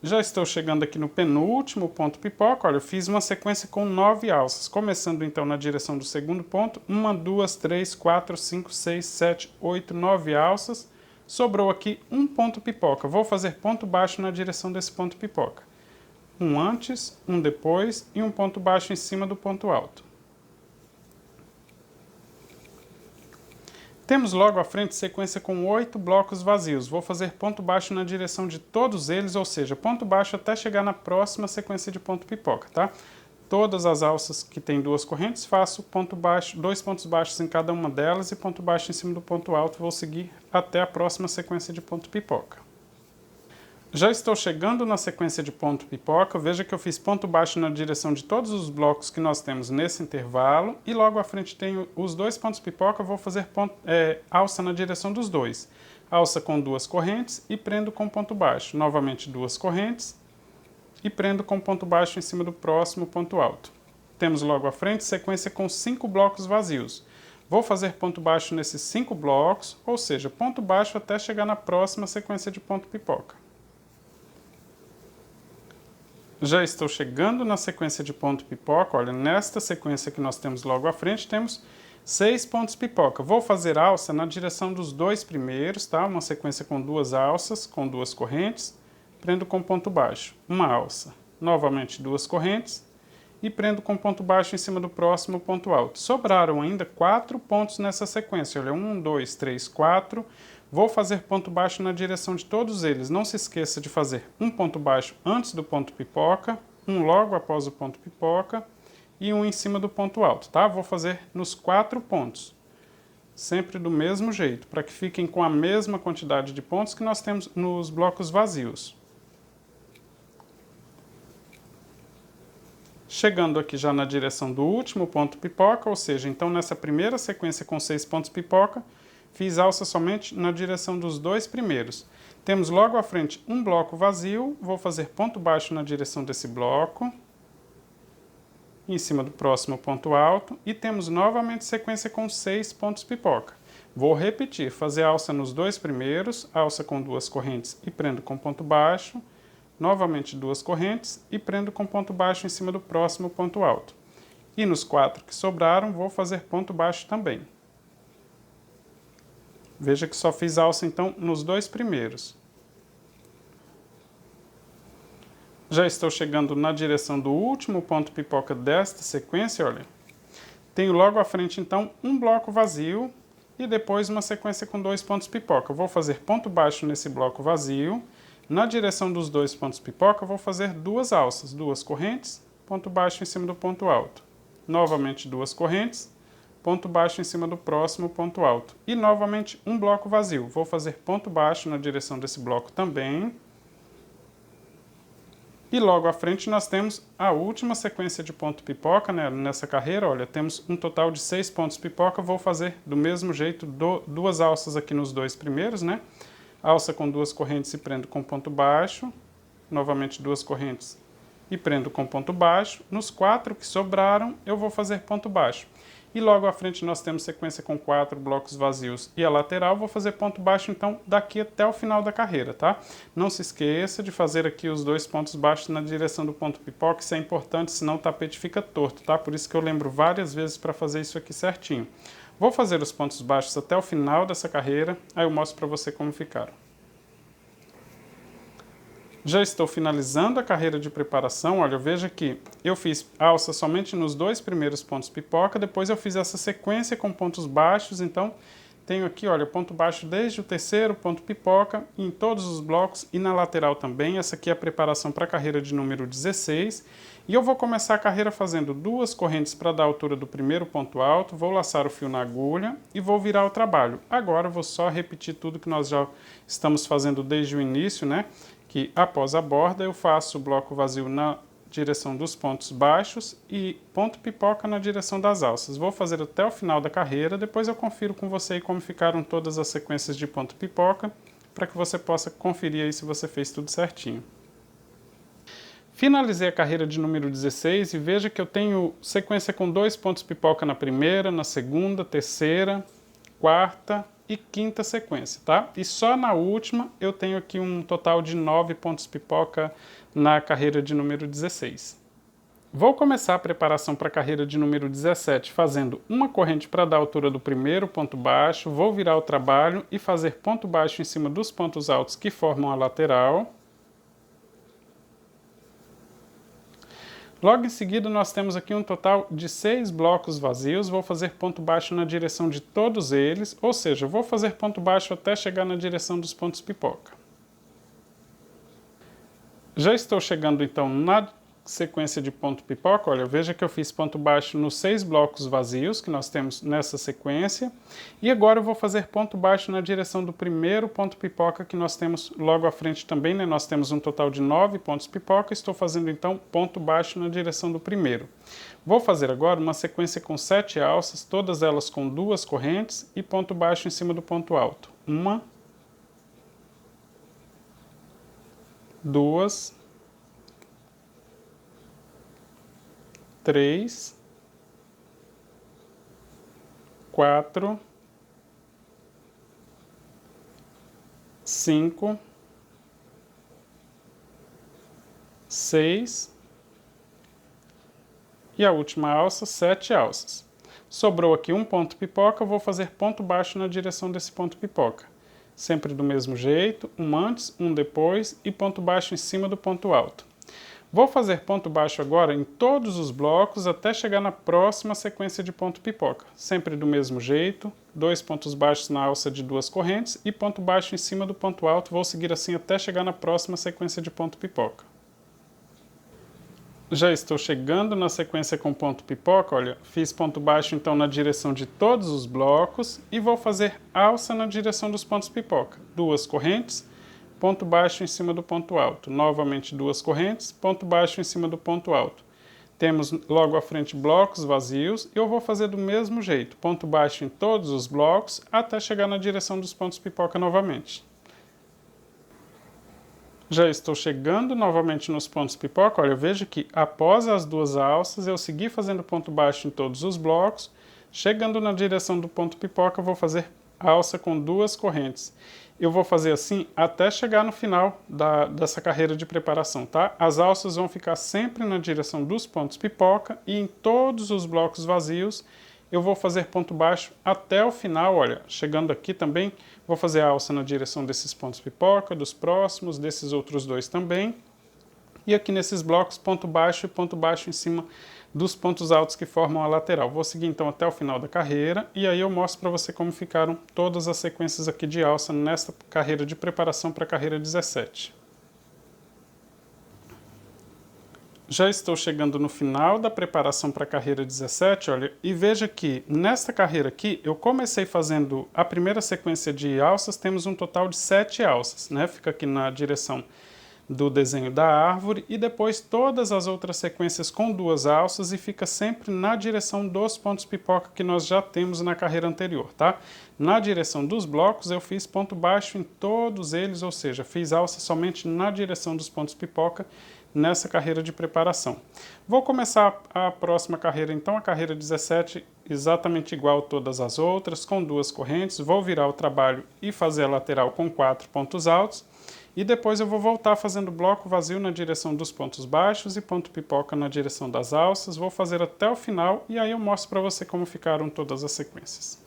Já estou chegando aqui no penúltimo ponto pipoca. Olha, eu fiz uma sequência com 9 alças, começando então na direção do segundo ponto. 1, 2, 3, 4, 5, 6, 7, 8, 9 alças. Sobrou aqui um ponto pipoca. Vou fazer ponto baixo na direção desse ponto pipoca. Um antes, um depois e um ponto baixo em cima do ponto alto. Temos logo à frente sequência com 8 blocos vazios. Vou fazer ponto baixo na direção de todos eles, ou seja, ponto baixo até chegar na próxima sequência de ponto pipoca, tá? Todas as alças que tem 2 correntes, faço ponto baixo, 2 pontos baixos em cada uma delas e ponto baixo em cima do ponto alto. Vou seguir até a próxima sequência de ponto pipoca. Já estou chegando na sequência de ponto pipoca, veja que eu fiz ponto baixo na direção de todos os blocos que nós temos nesse intervalo e logo à frente tenho os 2 pontos pipoca, vou fazer alça na direção dos dois. Alça com 2 correntes e prendo com ponto baixo. Novamente 2 correntes e prendo com ponto baixo em cima do próximo ponto alto. Temos logo à frente sequência com 5 blocos vazios. Vou fazer ponto baixo nesses 5 blocos, ou seja, ponto baixo até chegar na próxima sequência de ponto pipoca. Já estou chegando na sequência de ponto pipoca. Olha, nesta sequência que nós temos logo à frente, temos 6 pontos pipoca. Vou fazer alça na direção dos 2 primeiros, tá? Uma sequência com 2 alças, com 2 correntes, prendo com ponto baixo. Uma alça, novamente 2 correntes, e prendo com ponto baixo em cima do próximo ponto alto. Sobraram ainda 4 pontos nessa sequência. Olha, 1, 2, 3, 4. Vou fazer ponto baixo na direção de todos eles. Não se esqueça de fazer um ponto baixo antes do ponto pipoca, um logo após o ponto pipoca e um em cima do ponto alto, tá? Vou fazer nos 4 pontos, sempre do mesmo jeito, para que fiquem com a mesma quantidade de pontos que nós temos nos blocos vazios. Chegando aqui já na direção do último ponto pipoca, ou seja, então nessa primeira sequência com 6 pontos pipoca, fiz alça somente na direção dos 2 primeiros. Temos logo à frente um bloco vazio, vou fazer ponto baixo na direção desse bloco, em cima do próximo ponto alto, e temos novamente sequência com 6 pontos pipoca. Vou repetir, fazer alça nos 2 primeiros, alça com 2 correntes e prendo com ponto baixo, novamente 2 correntes e prendo com ponto baixo em cima do próximo ponto alto. E nos 4 que sobraram, vou fazer ponto baixo também. Veja que só fiz alça, então, nos 2 primeiros. Já estou chegando na direção do último ponto pipoca desta sequência, olha. Tenho logo à frente, então, um bloco vazio e depois uma sequência com 2 pontos pipoca. Vou fazer ponto baixo nesse bloco vazio. Na direção dos 2 pontos pipoca, vou fazer 2 alças, 2 correntes, ponto baixo em cima do ponto alto. Novamente 2 correntes, ponto baixo em cima do próximo ponto alto. E novamente um bloco vazio. Vou fazer ponto baixo na direção desse bloco também. E logo à frente nós temos a última sequência de ponto pipoca, né? Nessa carreira, olha, temos um total de 6 pontos pipoca. Vou fazer do mesmo jeito 2 alças aqui nos 2 primeiros, né? Alça com 2 correntes e prendo com ponto baixo. Novamente 2 correntes e prendo com ponto baixo. Nos 4 que sobraram, eu vou fazer ponto baixo. E logo à frente nós temos sequência com 4 blocos vazios e a lateral. Vou fazer ponto baixo, então, daqui até o final da carreira, tá? Não se esqueça de fazer aqui os 2 pontos baixos na direção do ponto pipoca. Isso é importante, senão o tapete fica torto, tá? Por isso que eu lembro várias vezes para fazer isso aqui certinho. Vou fazer os pontos baixos até o final dessa carreira, aí eu mostro para você como ficaram. Já estou finalizando a carreira de preparação. Olha, veja que eu fiz alça somente nos 2 primeiros pontos pipoca, depois eu fiz essa sequência com pontos baixos, então tenho aqui, olha, ponto baixo desde o 3º ponto pipoca, em todos os blocos e na lateral também. Essa aqui é a preparação para a carreira de número 16. E eu vou começar a carreira fazendo 2 correntes para dar a altura do primeiro ponto alto, vou laçar o fio na agulha e vou virar o trabalho. Agora eu vou só repetir tudo que nós já estamos fazendo desde o início, né? Que após a borda eu faço o bloco vazio na direção dos pontos baixos e ponto pipoca na direção das alças. Vou fazer até o final da carreira, depois eu confiro com você como ficaram todas as sequências de ponto pipoca, para que você possa conferir aí se você fez tudo certinho. Finalizei a carreira de número 16 e veja que eu tenho sequência com 2 pontos pipoca na primeira, na segunda, terceira, quarta e quinta sequência, tá? E só na última eu tenho aqui um total de 9 pontos pipoca na carreira de número 16. Vou começar a preparação para a carreira de número 17 fazendo uma corrente para dar a altura do primeiro ponto baixo, vou virar o trabalho e fazer ponto baixo em cima dos pontos altos que formam a lateral. Logo em seguida, nós temos aqui um total de 6 blocos vazios. Vou fazer ponto baixo na direção de todos eles, ou seja, vou fazer ponto baixo até chegar na direção dos pontos pipoca. Já estou chegando então na sequência de ponto pipoca. Olha, veja que eu fiz ponto baixo nos 6 blocos vazios que nós temos nessa sequência. E agora eu vou fazer ponto baixo na direção do primeiro ponto pipoca que nós temos logo à frente também, né? Nós temos um total de 9 pontos pipoca. Estou fazendo então ponto baixo na direção do primeiro. Vou fazer agora uma sequência com 7 alças, todas elas com 2 correntes e ponto baixo em cima do ponto alto. 1, 2, 3, 4, 5, 6 e a última alça, 7 alças. Sobrou aqui um ponto pipoca, vou fazer ponto baixo na direção desse ponto pipoca. Sempre do mesmo jeito, um antes, um depois e ponto baixo em cima do ponto alto. Vou fazer ponto baixo agora em todos os blocos até chegar na próxima sequência de ponto pipoca. Sempre do mesmo jeito, 2 pontos baixos na alça de 2 correntes e ponto baixo em cima do ponto alto. Vou seguir assim até chegar na próxima sequência de ponto pipoca. Já estou chegando na sequência com ponto pipoca. Olha, fiz ponto baixo então na direção de todos os blocos e vou fazer alça na direção dos pontos pipoca. 2 correntes, ponto baixo em cima do ponto alto. Novamente 2 correntes, ponto baixo em cima do ponto alto. Temos logo à frente blocos vazios e eu vou fazer do mesmo jeito. Ponto baixo em todos os blocos até chegar na direção dos pontos pipoca novamente. Já estou chegando novamente nos pontos pipoca. Olha, veja que após as 2 alças eu segui fazendo ponto baixo em todos os blocos. Chegando na direção do ponto pipoca, vou fazer alça com 2 correntes. Eu vou fazer assim até chegar no final dessa carreira de preparação, tá? As alças vão ficar sempre na direção dos pontos pipoca e em todos os blocos vazios eu vou fazer ponto baixo até o final. Olha, chegando aqui também, vou fazer a alça na direção desses pontos pipoca, dos próximos, desses outros 2 também. E aqui nesses blocos, ponto baixo e ponto baixo em cima dos pontos altos que formam a lateral. Vou seguir então até o final da carreira e aí eu mostro para você como ficaram todas as sequências aqui de alça nesta carreira de preparação para a carreira 17. Já estou chegando no final da preparação para a carreira 17, olha, e veja que nesta carreira aqui, eu comecei fazendo a primeira sequência de alças, temos um total de 7 alças, né? Fica aqui na direção do desenho da árvore e depois todas as outras sequências com 2 alças e fica sempre na direção dos pontos pipoca que nós já temos na carreira anterior, tá? Na direção dos blocos eu fiz ponto baixo em todos eles, ou seja, fiz alça somente na direção dos pontos pipoca nessa carreira de preparação. Vou começar a próxima carreira então, a carreira 17, exatamente igual a todas as outras, com 2 correntes, vou virar o trabalho e fazer a lateral com 4 pontos altos, e depois eu vou voltar fazendo bloco vazio na direção dos pontos baixos e ponto pipoca na direção das alças, vou fazer até o final e aí eu mostro para você como ficaram todas as sequências.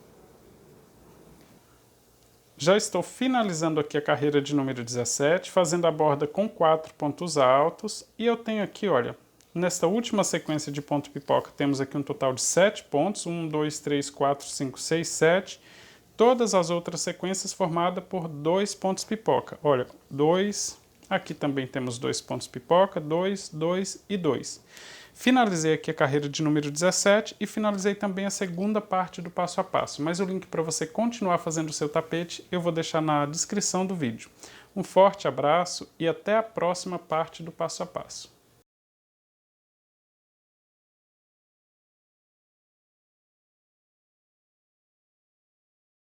Já estou finalizando aqui a carreira de número 17, fazendo a borda com 4 pontos altos. E eu tenho aqui, olha, nesta última sequência de ponto pipoca, temos aqui um total de 7 pontos. 1, 2, 3, 4, 5, 6, 7. Todas as outras sequências formadas por 2 pontos pipoca. Olha, 2, aqui também temos 2 pontos pipoca, 2, 2 e 2. Finalizei aqui a carreira de número 17 e finalizei também a segunda parte do passo a passo, mas o link para você continuar fazendo o seu tapete eu vou deixar na descrição do vídeo. Um forte abraço e até a próxima parte do passo a passo.